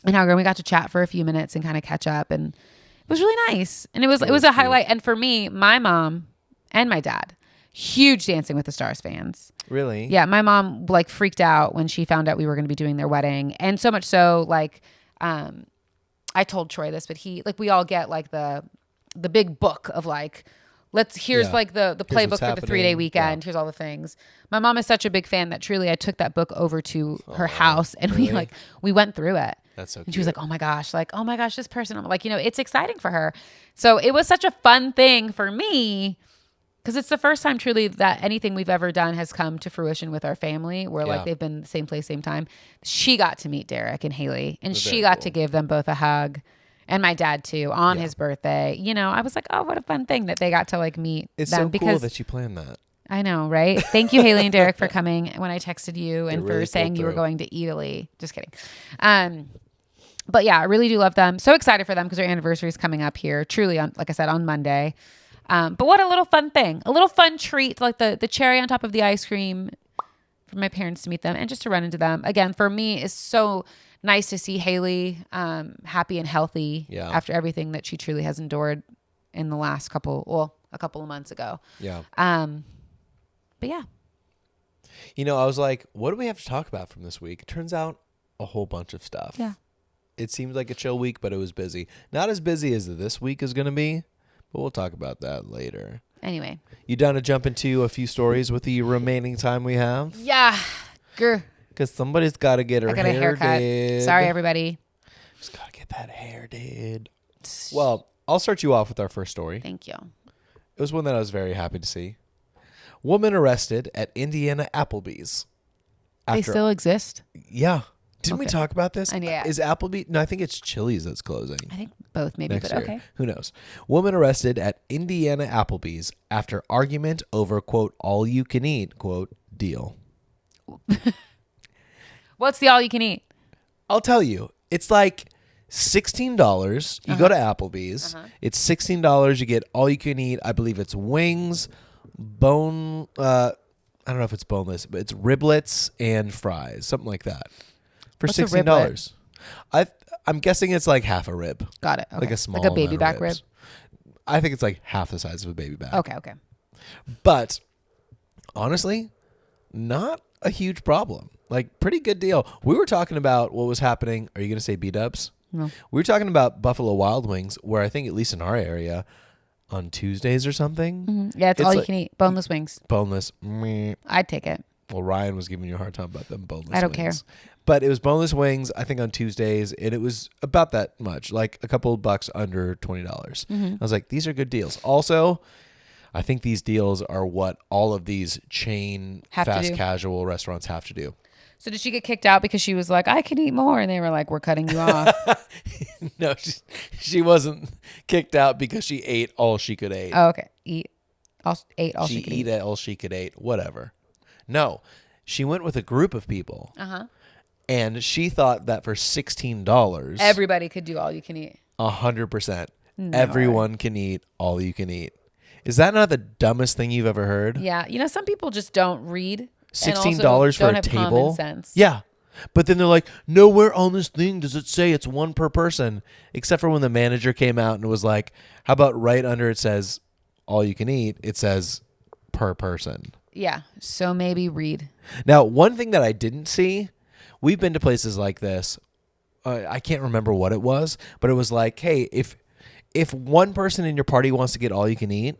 and how we got to chat for a few minutes and kind of catch up. And it was really nice. And it was a highlight. And for me, my mom and my dad, huge Dancing with the Stars fans. Really? Yeah. My mom like freaked out when she found out we were going to be doing their wedding. And so much so like, I told Troy this, but we all get like the big book of like, here's like the playbook for the 3-day weekend. Yeah. Here's all the things. My mom is such a big fan that truly I took that book over to her house and we went through it. That's so cute. And she was like, oh my gosh, this person. I'm like, it's exciting for her. So it was such a fun thing for me because it's the first time truly that anything we've ever done has come to fruition with our family where like they've been the same place, same time. She got to meet Derek and Haley and she got to give them both a hug. And my dad too on his birthday. I was like, oh, what a fun thing that they got to like meet It's them. so cool that you planned that. I know, right? Thank you, Haley and Derek, for coming when I texted you and really for saying pulled you were through. going to Italy. Just kidding. But yeah, I really do love them. So excited for them because their anniversary is coming up here. Truly, like I said, on Monday. But what a little fun thing, a little fun treat, like the cherry on top of the ice cream for my parents to meet them and just to run into them. Again, for me, it's so nice to see Haley happy and healthy after everything that she truly has endured in the last a couple of months ago. Yeah. But yeah. I was like, what do we have to talk about from this week? Turns out a whole bunch of stuff. Yeah. It seems like a chill week, but it was busy. Not as busy as this week is going to be, but we'll talk about that later. Anyway. You down to jump into a few stories with the remaining time we have? Yeah. Grr. Because somebody's got to get her I got a hair haircut. did. Sorry, everybody. Just got to get that hair did. Well, I'll start you off with our first story. Thank you. It was one that I was very happy to see. Woman arrested at Indiana Applebee's. They still exist? Yeah. Didn't we talk about this? Yeah. Is Applebee? No, I think it's Chili's that's closing. I think both maybe, next but year. okay. Who knows? Woman arrested at Indiana Applebee's after argument over, quote, all you can eat, quote, deal. What's the all you can eat? I'll tell you. It's like $16. You go to Applebee's. It's $16. You get all you can eat. I believe it's wings, I don't know if it's boneless, but it's riblets and fries, something like that. For What's a $16. I'm guessing it's like half a rib. Got it. Okay. Like a small like a baby amount of back rib. ribs. I think it's like half the size of a baby back. Okay. But honestly, not a huge problem. Like pretty good deal. We were talking about what was happening. Are you going to say B-dubs? No. We were talking about Buffalo Wild Wings, where I think at least in our area on Tuesdays or something. Mm-hmm. Yeah, it's all you can eat. Boneless wings. Boneless. Meh. I'd take it. Well, Ryan was giving you a hard time about them boneless wings. I don't care. But it was boneless wings, I think, on Tuesdays, and it was about that much, like a couple of bucks under $20. I was like, these are good deals. Also, I think these deals are what all of these chain fast casual restaurants have to do. So did she get kicked out because she was like, I can eat more? And they were like, we're cutting you off. No, she wasn't kicked out because she ate all she could eat. Oh, okay. Ate all she could eat. She ate all she could eat. Whatever. No, she went with a group of people. Uh-huh. And she thought that for $16, everybody could do all you can eat. 100%. No. Everyone can eat all you can eat. Is that not the dumbest thing you've ever heard? Yeah. Some people just don't read. $16 for a table? Common sense. Yeah. But then they're like, nowhere on this thing does it say it's one per person. Except for when the manager came out and was like, how about right under it says all you can eat, it says per person. Yeah. So maybe read. Now, one thing that I didn't see, we've been to places like this. I can't remember what it was, but it was like, hey, if one person in your party wants to get all you can eat,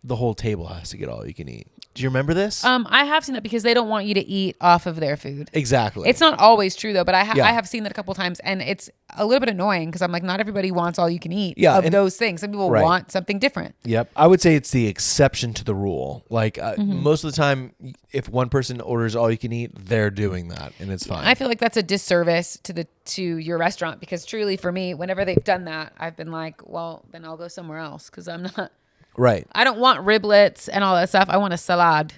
the whole table has to get all you can eat. Do you remember this? I have seen that because they don't want you to eat off of their food. Exactly. It's not always true though, but I have seen that a couple times, and it's a little bit annoying because I'm like, not everybody wants all you can eat of those things. Some people want something different. Yep. I would say it's the exception to the rule. Like most of the time, if one person orders all you can eat, they're doing that, and it's fine. I feel like that's a disservice to your restaurant because truly for me, whenever they've done that, I've been like, well, then I'll go somewhere else because I'm not. Right. I don't want riblets and all that stuff. I want a salad.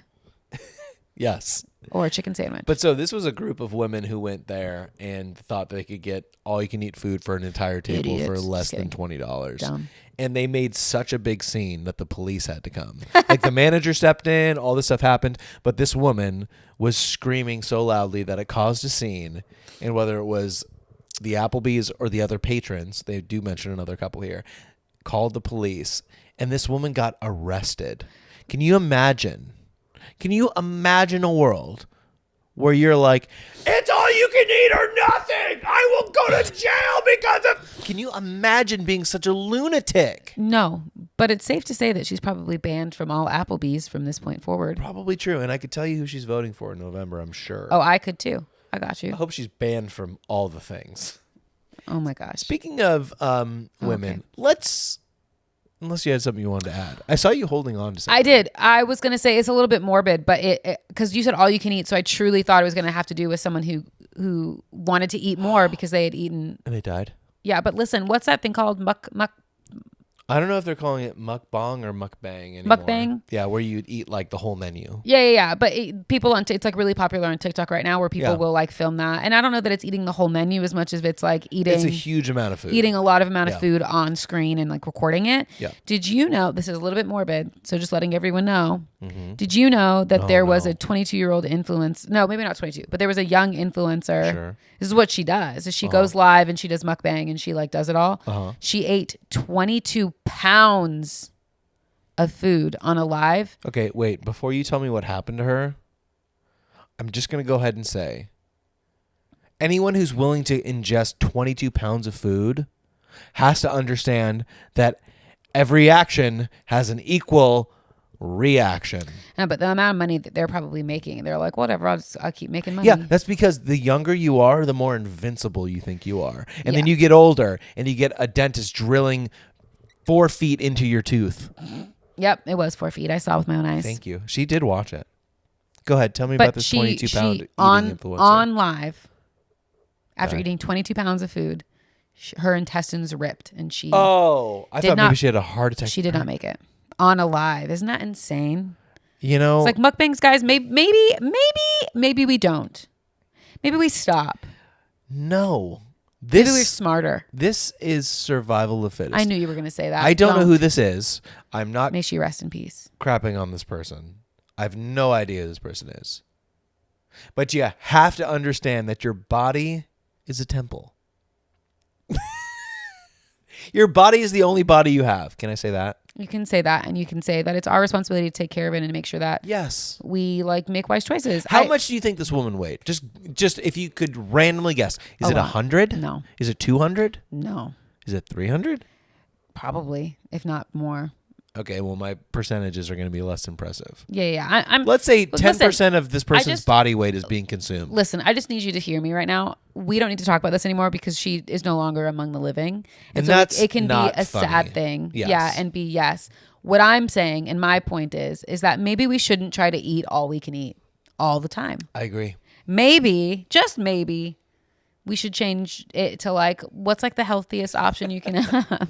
Yes. Or a chicken sandwich. But so this was a group of women who went there and thought they could get all you can eat food for an entire table for less than $20. Dumb. And they made such a big scene that the police had to come. Like the manager stepped in, all this stuff happened, but this woman was screaming so loudly that it caused a scene. And whether it was the Applebee's or the other patrons, they do mention another couple here, called the police, and this woman got arrested. Can you imagine? Can you imagine a world where you're like, it's all you can eat or nothing. I will go to jail because of... Can you imagine being such a lunatic? No, but it's safe to say that she's probably banned from all Applebee's from this point forward. Probably true. And I could tell you who she's voting for in November, I'm sure. Oh, I could too. I got you. I hope she's banned from all the things. Oh my gosh. Speaking of women, let's. Unless you had something you wanted to add. I saw you holding on to something. I did. I was going to say it's a little bit morbid, but because you said all you can eat. So I truly thought it was going to have to do with someone who wanted to eat more because they had eaten. And they died? Yeah. But listen, what's that thing called? I don't know if they're calling it mukbang or mukbang anymore. Mukbang? Yeah, where you eat like the whole menu. Yeah. But people it's like really popular on TikTok right now where people will like film that. And I don't know that it's eating the whole menu as much as it's like eating. It's a huge amount of food. Eating a lot of amount of food on screen and like recording it. Yeah. Did you know, this is a little bit morbid, so just letting everyone know. Mm-hmm. Did you know that there was a 22-year-old influencer? No, maybe not 22, but there was a young influencer. Sure. This is what she does. Is she goes live and she does mukbang and she like does it all. She ate 22 pounds of food on a live. Okay, wait. Before you tell me what happened to her, I'm just going to go ahead and say, anyone who's willing to ingest 22 pounds of food has to understand that every action has an equal reaction. No, but the amount of money that they're probably making, they're like, whatever, I'll keep making money. Yeah, that's because the younger you are, the more invincible you think you are. And then you get older and you get a dentist drilling 4 feet into your tooth. Yep, it was 4 feet. I saw with my own eyes. Thank you. She did watch it. Go ahead. Tell me about this 22-pound eating influencer. On live, after eating 22 pounds of food, her intestines ripped and she... Oh, I thought maybe she had a heart attack. She did not make it. On a live. Isn't that insane? You know... It's like mukbangs, guys, maybe we don't. Maybe we stop. No. Maybe we're smarter. This is survival of the fittest. I knew you were going to say that. I don't know who this is. I'm not... May she rest in peace. Crapping on this person. I have no idea who this person is. But you have to understand that your body is a temple. Your body is the only body you have. Can I say that? You can say that, and you can say that it's our responsibility to take care of it and make sure that we like make wise choices. How much do you think this woman weighed? Just if you could randomly guess. Is it 100? No. Is it 200? No. Is it 300? Probably, if not more. Okay, well, my percentages are going to be less impressive. Yeah. Let's say 10% of this person's body weight is being consumed. Listen, I just need you to hear me right now. We don't need to talk about this anymore because she is no longer among the living. And so that's it can not be a funny. sad thing. Yes. Yeah, and be What I'm saying, and my point is that maybe we shouldn't try to eat all we can eat all the time. I agree. Maybe, just maybe, we should change it to like, what's like the healthiest option you can have?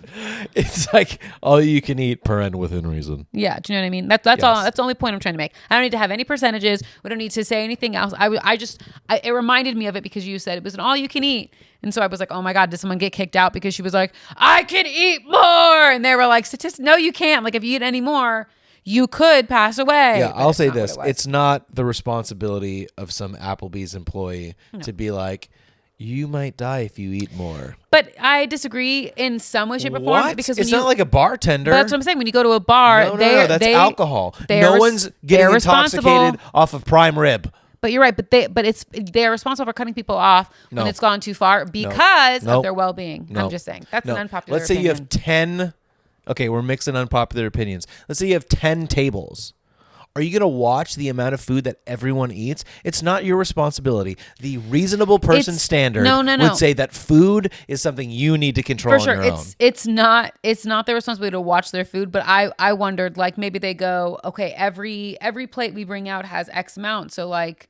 It's like all you can eat per and within reason. Yeah. Do you know what I mean? That's all. That's the only point I'm trying to make. I don't need to have any percentages. We don't need to say anything else. It reminded me of it because you said it was an all you can eat. And so I was like, oh my God, did someone get kicked out? Because she was like, I can eat more. And they were like, no, you can't. Like if you eat any more, you could pass away. Yeah, I'll say this. It's not the responsibility of some Applebee's employee to be like, you might die if you eat more. But I disagree in some way, shape, or form. What? Because it's not like a bartender. But that's what I'm saying. When you go to a bar, no, that's alcohol. No one's getting intoxicated off of prime rib. But you're right. But they're responsible for cutting people off when it's gone too far because of their well-being. I'm just saying that's an unpopular. Let's say you have 10. Okay, we're mixing unpopular opinions. Let's say you have 10 tables. Are you going to watch the amount of food that everyone eats? It's not your responsibility. The reasonable person standard would say that food is something you need to control on your own. It's not their responsibility to watch their food, but I wondered, like, maybe they go, okay, every plate we bring out has X amount. So like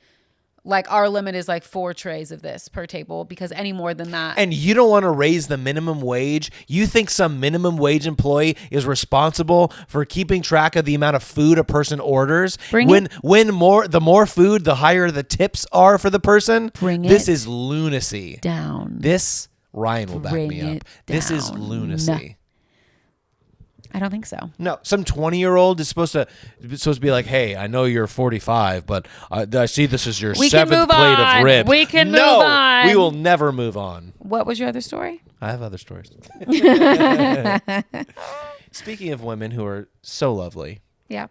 our limit is like 4 trays of this per table because any more than that. And you don't want to raise the minimum wage. You think some minimum wage employee is responsible for keeping track of the amount of food a person orders? The more food, the higher the tips are for the person. This is lunacy. Down. This, Ryan will back me up. This is lunacy. I don't think so. No, some 20-year-old is supposed to be like, hey, I know you're 45, but I see this as your 7th plate of rib. We can move on. We will never move on. What was your other story? I have other stories. Speaking of women who are so lovely. Yeah.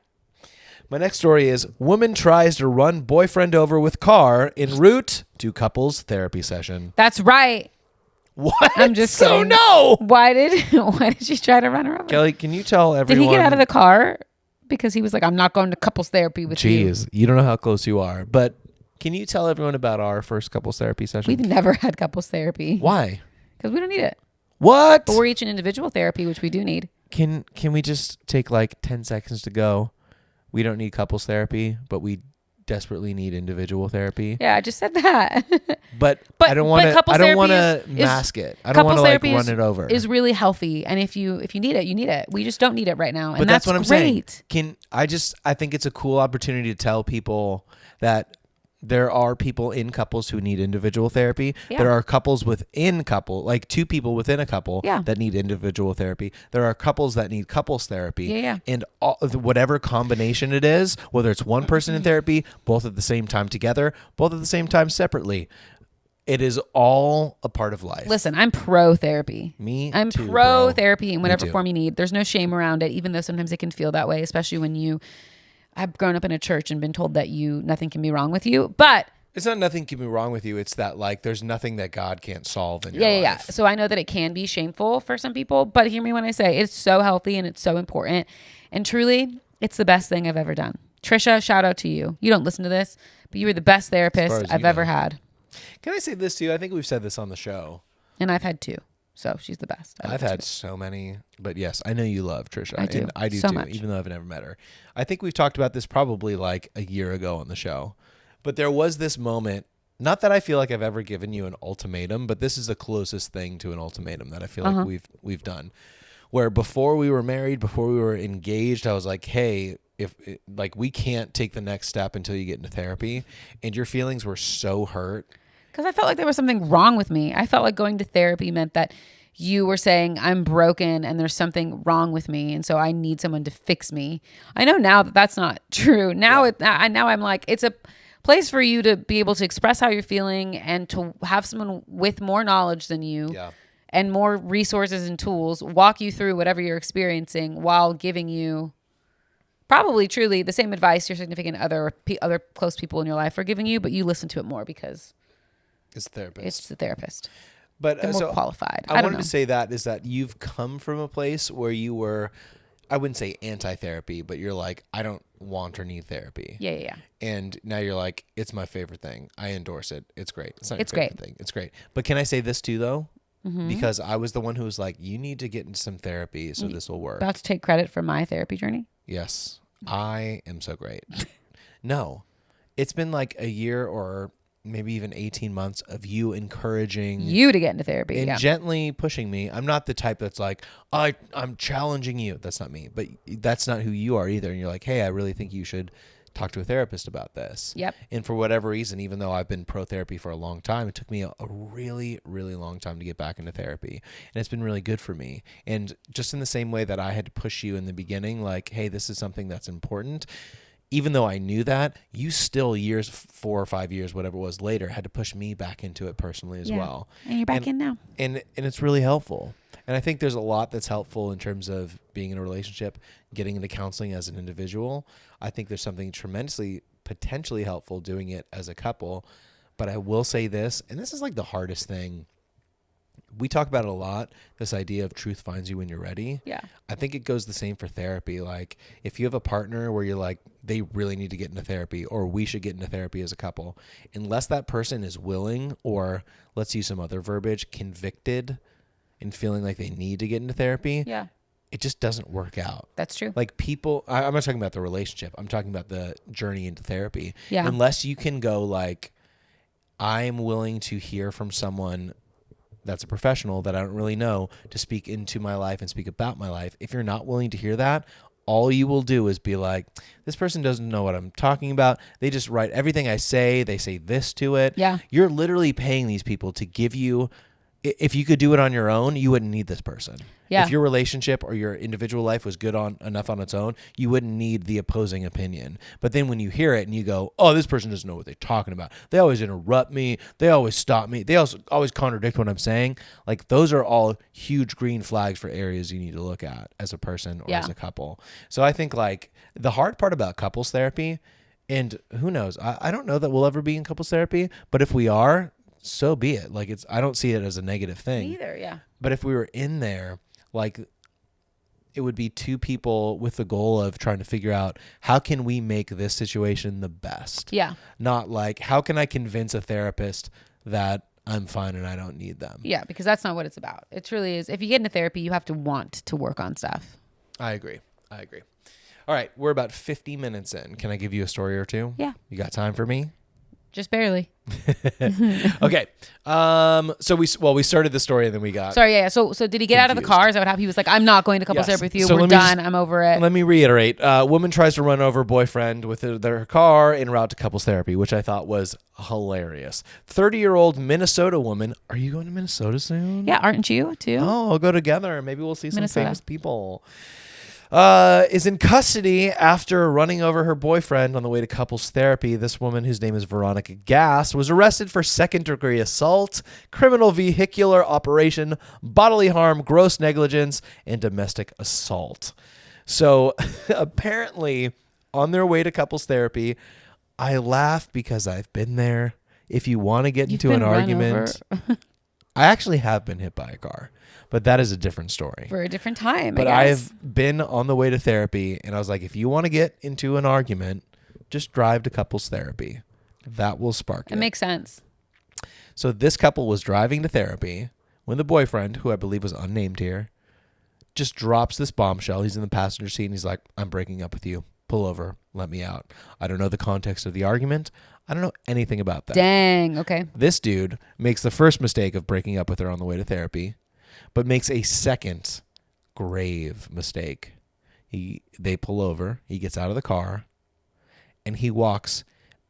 My next story is woman tries to run boyfriend over with car en route to couples therapy session. That's right. What? I'm just kidding. No. Why did she try to run her over? Kelly, can you tell everyone? Did he get out of the car because he was like, I'm not going to couples therapy with you? Jeez, you don't know how close you are. But can you tell everyone about our first couples therapy session? We've never had couples therapy. Why? Because we don't need it. What? But we're each in individual therapy, which we do need. Can we just take like 10 seconds to go? We don't need couples therapy, but we desperately need individual therapy. Yeah, I just said that. But I don't want to mask it. I don't want to like run it over. Is really healthy, and if you need it, you need it. We just don't need it right now, and but that's what I'm great. saying. I think it's a cool opportunity to tell people that there are people in couples who need individual therapy. Yeah. There are couples within couple, like two people within a couple Yeah. that need individual therapy. There are couples that need couples therapy. Yeah. And whatever combination it is, whether it's one person in therapy, both at the same time together, both at the same time separately, it is all a part of life. Listen, I'm pro therapy. I'm pro therapy in whatever form you need. There's no shame around it, even though sometimes it can feel that way, especially when you have grown up in a church and been told that nothing can be wrong with you. But it's not nothing can be wrong with you. It's that like there's nothing that God can't solve in your life. Yeah. So I know that it can be shameful for some people, but hear me when I say it's so healthy and it's so important. And truly, it's the best thing I've ever done. Trisha, shout out to you. You don't listen to this, but you were the best therapist I've ever had. Can I say this to you? I think we've said this on the show. And I've had 2. So she's the best. I've had so many, but yes, I know you love Trisha. I do. And I do so too, much. even though I've never met her. I think we've talked about this probably like a year ago on the show, but there was this moment, not that I feel like I've ever given you an ultimatum, but this is the closest thing to an ultimatum that I feel like we've done, where before we were married, before we were engaged, I was like, hey, like we can't take the next step until you get into therapy. And your feelings were so hurt. Because I felt like there was something wrong with me. I felt like going to therapy meant that you were saying I'm broken and there's something wrong with me, and so I need someone to fix me. I know now that that's not true. Now, now I'm like, it's a place for you to be able to express how you're feeling and to have someone with more knowledge than you and more resources and tools walk you through whatever you're experiencing while giving you probably truly the same advice your significant other or other close people in your life are giving you, but you listen to it more because it's the therapist. It's the therapist. But they're more qualified. I wanted to say that is that you've come from a place where you were, I wouldn't say anti-therapy, but you're like, I don't want or need therapy. Yeah. And now you're like, it's my favorite thing. I endorse it. It's great. It's not it's your favorite great. thing. It's great. But can I say this too, though? Mm-hmm. Because I was the one who was like, you need to get into some therapy so this will work. About to take credit for my therapy journey? Yes. I am so great. No. It's been like a year or maybe even 18 months of you encouraging you to get into therapy and gently pushing me. I'm not the type that's like, I'm challenging you. That's not me, but that's not who you are either. And you're like, hey, I really think you should talk to a therapist about this. Yep. And for whatever reason, even though I've been pro therapy for a long time, it took me a really, really long time to get back into therapy. And it's been really good for me. And just in the same way that I had to push you in the beginning, like, hey, this is something that's important. Even though I knew that, you still 4 or 5 years, whatever it was later, had to push me back into it personally as well. And you're back in now. And it's really helpful. And I think there's a lot that's helpful in terms of being in a relationship, getting into counseling as an individual. I think there's something tremendously potentially helpful doing it as a couple. But I will say this, and this is like the hardest thing. We talk about it a lot, this idea of truth finds you when you're ready. Yeah. I think it goes the same for therapy. Like if you have a partner where you're like, they really need to get into therapy or we should get into therapy as a couple, unless that person is willing or, let's use some other verbiage, convicted and feeling like they need to get into therapy, it just doesn't work out. That's true. Like people, I'm not talking about the relationship. I'm talking about the journey into therapy. Yeah. Unless you can go like, I'm willing to hear from someone that's a professional that I don't really know to speak into my life and speak about my life. If you're not willing to hear that, all you will do is be like, this person doesn't know what I'm talking about. They just write everything I say. They say this to it. Yeah. You're literally paying these people to give you, if you could do it on your own, you wouldn't need this person. Yeah. If your relationship or your individual life was good enough on its own, you wouldn't need the opposing opinion. But then when you hear it and you go, oh, this person doesn't know what they're talking about. They always interrupt me. They always stop me. They also always contradict what I'm saying. Like those are all huge green flags for areas you need to look at as a person or as a couple. So I think like the hard part about couples therapy, and who knows, I don't know that we'll ever be in couples therapy, but if we are, so be it. Like I don't see it as a negative thing. Me either, yeah. But if we were in there, like it would be two people with the goal of trying to figure out how can we make this situation the best. Yeah. Not like how can I convince a therapist that I'm fine and I don't need them. Yeah, because that's not what it's about. It truly is. If you get into therapy, you have to want to work on stuff. I agree. All right, we're about 50 minutes in. Can I give you a story or two? Yeah. You got time for me? Just barely. Okay. So we started the story and then we got Sorry, yeah. So did he get out of the confused. car? Is that what happened? He was like, I'm not going to couples Yes. therapy with you. So We're let me done. just- I'm over it. Let me reiterate. Woman tries to run over boyfriend with their car en route to couples therapy, which I thought was hilarious. 30-year-old Minnesota woman. Are you going to Minnesota soon? Yeah, aren't you too? Oh, I'll go together. Maybe we'll see some Minnesota. famous people. Is in custody after running over her boyfriend on the way to couples therapy. This woman, whose name is Veronica Gass, was arrested for second-degree assault, criminal vehicular operation, bodily harm, gross negligence, and domestic assault. So apparently, on their way to couples therapy, I laugh because I've been there. If you want to get You've into an been run argument, over. I actually have been hit by a car, but that is a different story. For a different time. But I guess. I've been on the way to therapy, and I was like, if you want to get into an argument, just drive to couples therapy. That will spark it. It makes sense. So this couple was driving to therapy when the boyfriend, who I believe was unnamed here, just drops this bombshell. He's in the passenger seat, and he's like, I'm breaking up with you. Pull over. Let me out. I don't know the context of the argument. I don't know anything about that. Dang. Okay. This dude makes the first mistake of breaking up with her on the way to therapy, but makes a second grave mistake. They pull over, he gets out of the car, and he walks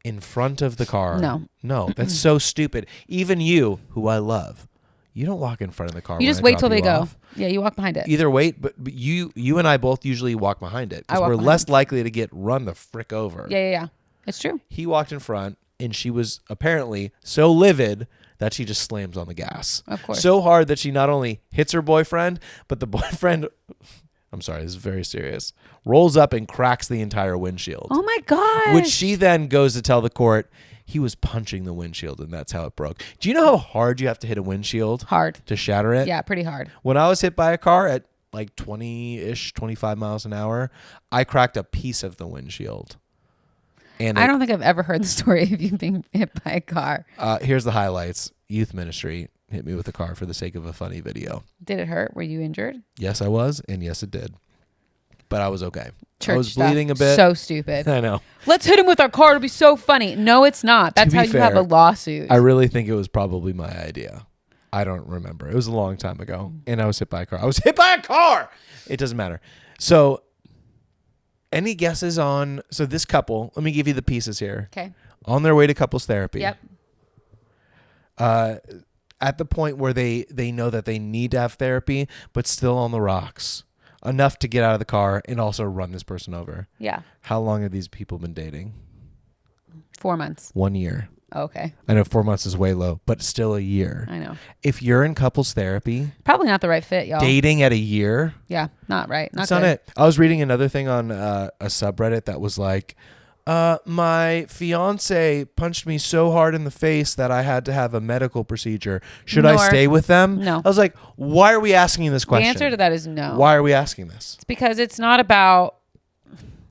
in front of the car. No, that's so stupid. Even you, who I love, you don't walk in front of the car. You just wait till they go. Yeah, you walk behind it. Either wait, but you and I both usually walk behind it because walk we're behind less it. likely to get run the frick over. Yeah. It's true. He walked in front, and she was apparently so livid that she just slams on the gas. Of course. So hard that she not only hits her boyfriend, but the boyfriend, I'm sorry, this is very serious, rolls up and cracks the entire windshield. Oh my gosh. Which she then goes to tell the court he was punching the windshield, and that's how it broke. Do you know how hard you have to hit a windshield? Hard. To shatter it? Yeah, pretty hard. When I was hit by a car at like 20-ish, 25 miles an hour, I cracked a piece of the windshield. And I don't think I've ever heard the story of you being hit by a car. Here's the highlights. Youth ministry hit me with a car for the sake of a funny video. Did it hurt? Were you injured? Yes, I was, and yes, it did. But I was okay. Church I was stuff. bleeding a bit. So stupid. I know. Let's hit him with our car. It'll be so funny. No, it's not. That's To be how you have fair, a lawsuit. I really think it was probably my idea. I don't remember. It was a long time ago, and I was hit by a car. I was hit by a car! It doesn't matter. So, any guesses on... So, this couple... Let me give you the pieces here. Okay. On their way to couples therapy. Yep. At the point where they know that they need to have therapy, but still on the rocks. Enough to get out of the car and also run this person over. Yeah. How long have these people been dating? 4 months. 1 year. Okay. I know 4 months is way low, but still a year. I know. If you're in couples therapy, Probably not the right fit, y'all. dating at a year, Yeah. Not right. Not that's good. not it. I was reading another thing on a subreddit that was like, my fiance punched me so hard in the face that I had to have a medical procedure. Should I Nor- stay with them? No. I was like, why are we asking this question? The answer to that is no. Why are we asking this? It's because it's not about,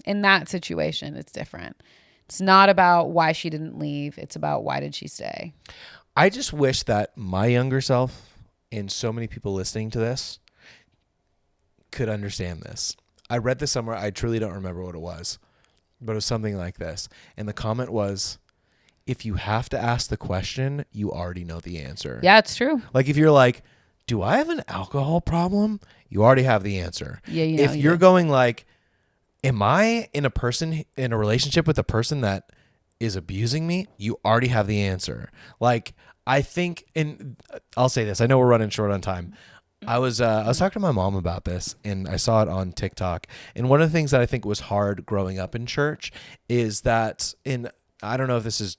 in that situation, it's different. It's not about why she didn't leave. It's about why did she stay. I just wish that my younger self and so many people listening to this could understand this. I read this somewhere. I truly don't remember what it was, but it was something like this. And the comment was, if you have to ask the question, you already know the answer. Yeah, it's true. Like if you're like, do I have an alcohol problem? You already have the answer. Yeah, you know. If you you're do. going like, am I in a relationship with a person that is abusing me? You already have the answer. Like, I think, and I'll say this, I know we're running short on time. I was talking to my mom about this, and I saw it on TikTok. And one of the things that I think was hard growing up in church is that I don't know if this is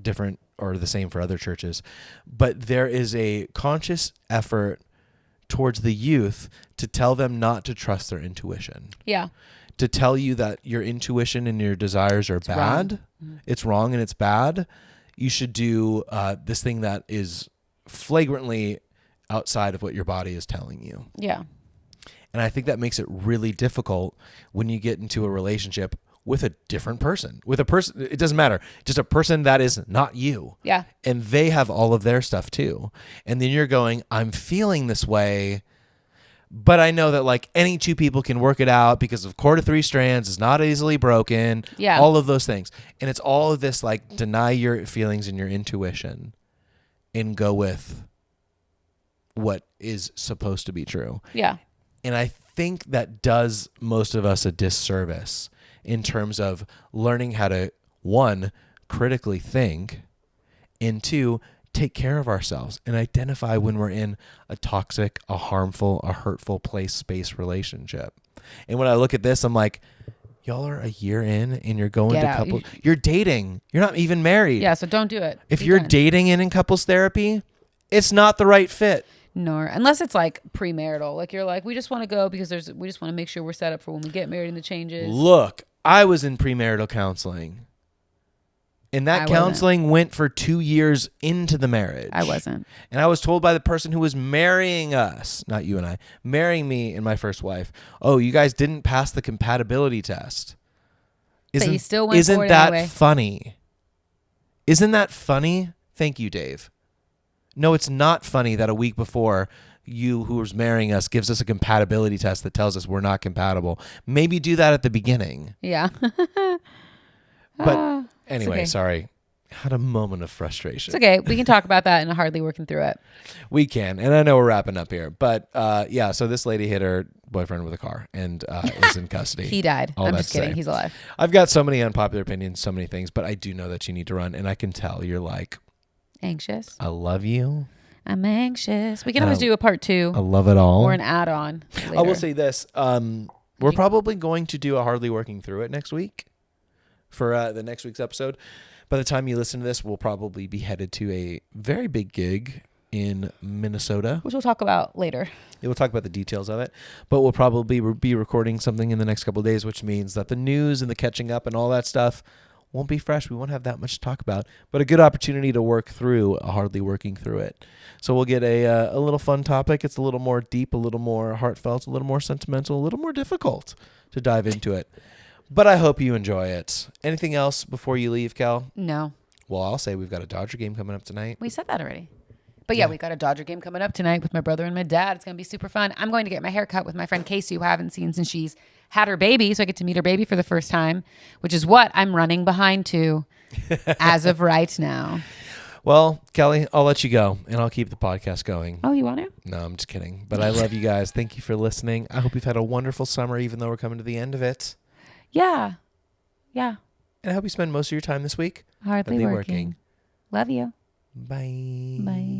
different or the same for other churches, but there is a conscious effort towards the youth to tell them not to trust their intuition. Yeah. To tell you that your intuition and your desires are bad. Wrong. It's wrong and it's bad. You should do this thing that is flagrantly outside of what your body is telling you. Yeah. And I think that makes it really difficult when you get into a relationship with a different person, with a person, it doesn't matter, just a person that is not you. Yeah. And they have all of their stuff too. And then you're going, I'm feeling this way, but I know that like any two people can work it out because of cord of three strands is not easily broken. Yeah. All of those things. And it's all of this like deny your feelings and your intuition and go with what is supposed to be true. Yeah. And I think that does most of us a disservice in terms of learning how to, one, critically think, and two, take care of ourselves and identify when we're in a toxic, a harmful, a hurtful place, space relationship. And when I look at this, I'm like, y'all are a year in and you're going to couple. You're dating. You're not even married. Yeah, so don't do it. If you're dating and in couples therapy, it's not the right fit. Nor unless it's like premarital, like you're like, we just want to go because we just want to make sure we're set up for when we get married and the changes. Look, I was in premarital counseling, and that counseling went for 2 years into the marriage. I wasn't, and I was told by the person who was marrying us, not you and I, marrying me and my first wife, oh, you guys didn't pass the compatibility test. But you still went isn't for it that anyway. funny? Isn't that funny? Thank you, Dave. No, it's not funny that a week before you who was marrying us gives us a compatibility test that tells us we're not compatible. Maybe do that at the beginning. Yeah. But anyway, okay. Sorry. Had a moment of frustration. It's okay. We can talk about that in a hardly working through it. We can. And I know we're wrapping up here. But yeah, so this lady hit her boyfriend with a car and is in custody. He died. I'm just kidding. He's alive. I've got so many unpopular opinions, so many things, but I do know that you need to run. And I can tell you're like, anxious. I love you. I'm anxious. We can always do a part 2. I love it all. Or an add-on later. I will say this. We're probably going to do a hardly working through it next week for the next week's episode. By the time you listen to this, we'll probably be headed to a very big gig in Minnesota, which we'll talk about later. We'll talk about the details of it, but we'll probably be recording something in the next couple of days, which means that the news and the catching up and all that stuff won't be fresh. We won't have that much to talk about, but a good opportunity to work through a hardly working through it. So we'll get a little fun topic. It's a little more deep, a little more heartfelt, a little more sentimental, a little more difficult to dive into it. But I hope you enjoy it. Anything else before you leave, Cal? No. Well, I'll say we've got a Dodger game coming up tonight. We said that already. But yeah, we got a Dodger game coming up tonight with my brother and my dad. It's going to be super fun. I'm going to get my hair cut with my friend Casey, who I haven't seen since she's had her baby. So I get to meet her baby for the first time, which is what I'm running behind to as of right now. Well, Kelly, I'll let you go and I'll keep the podcast going. Oh, you want to? No, I'm just kidding. But I love you guys. Thank you for listening. I hope you've had a wonderful summer, even though we're coming to the end of it. Yeah. Yeah. And I hope you spend most of your time this week hardly working. Love you. Bye. Bye.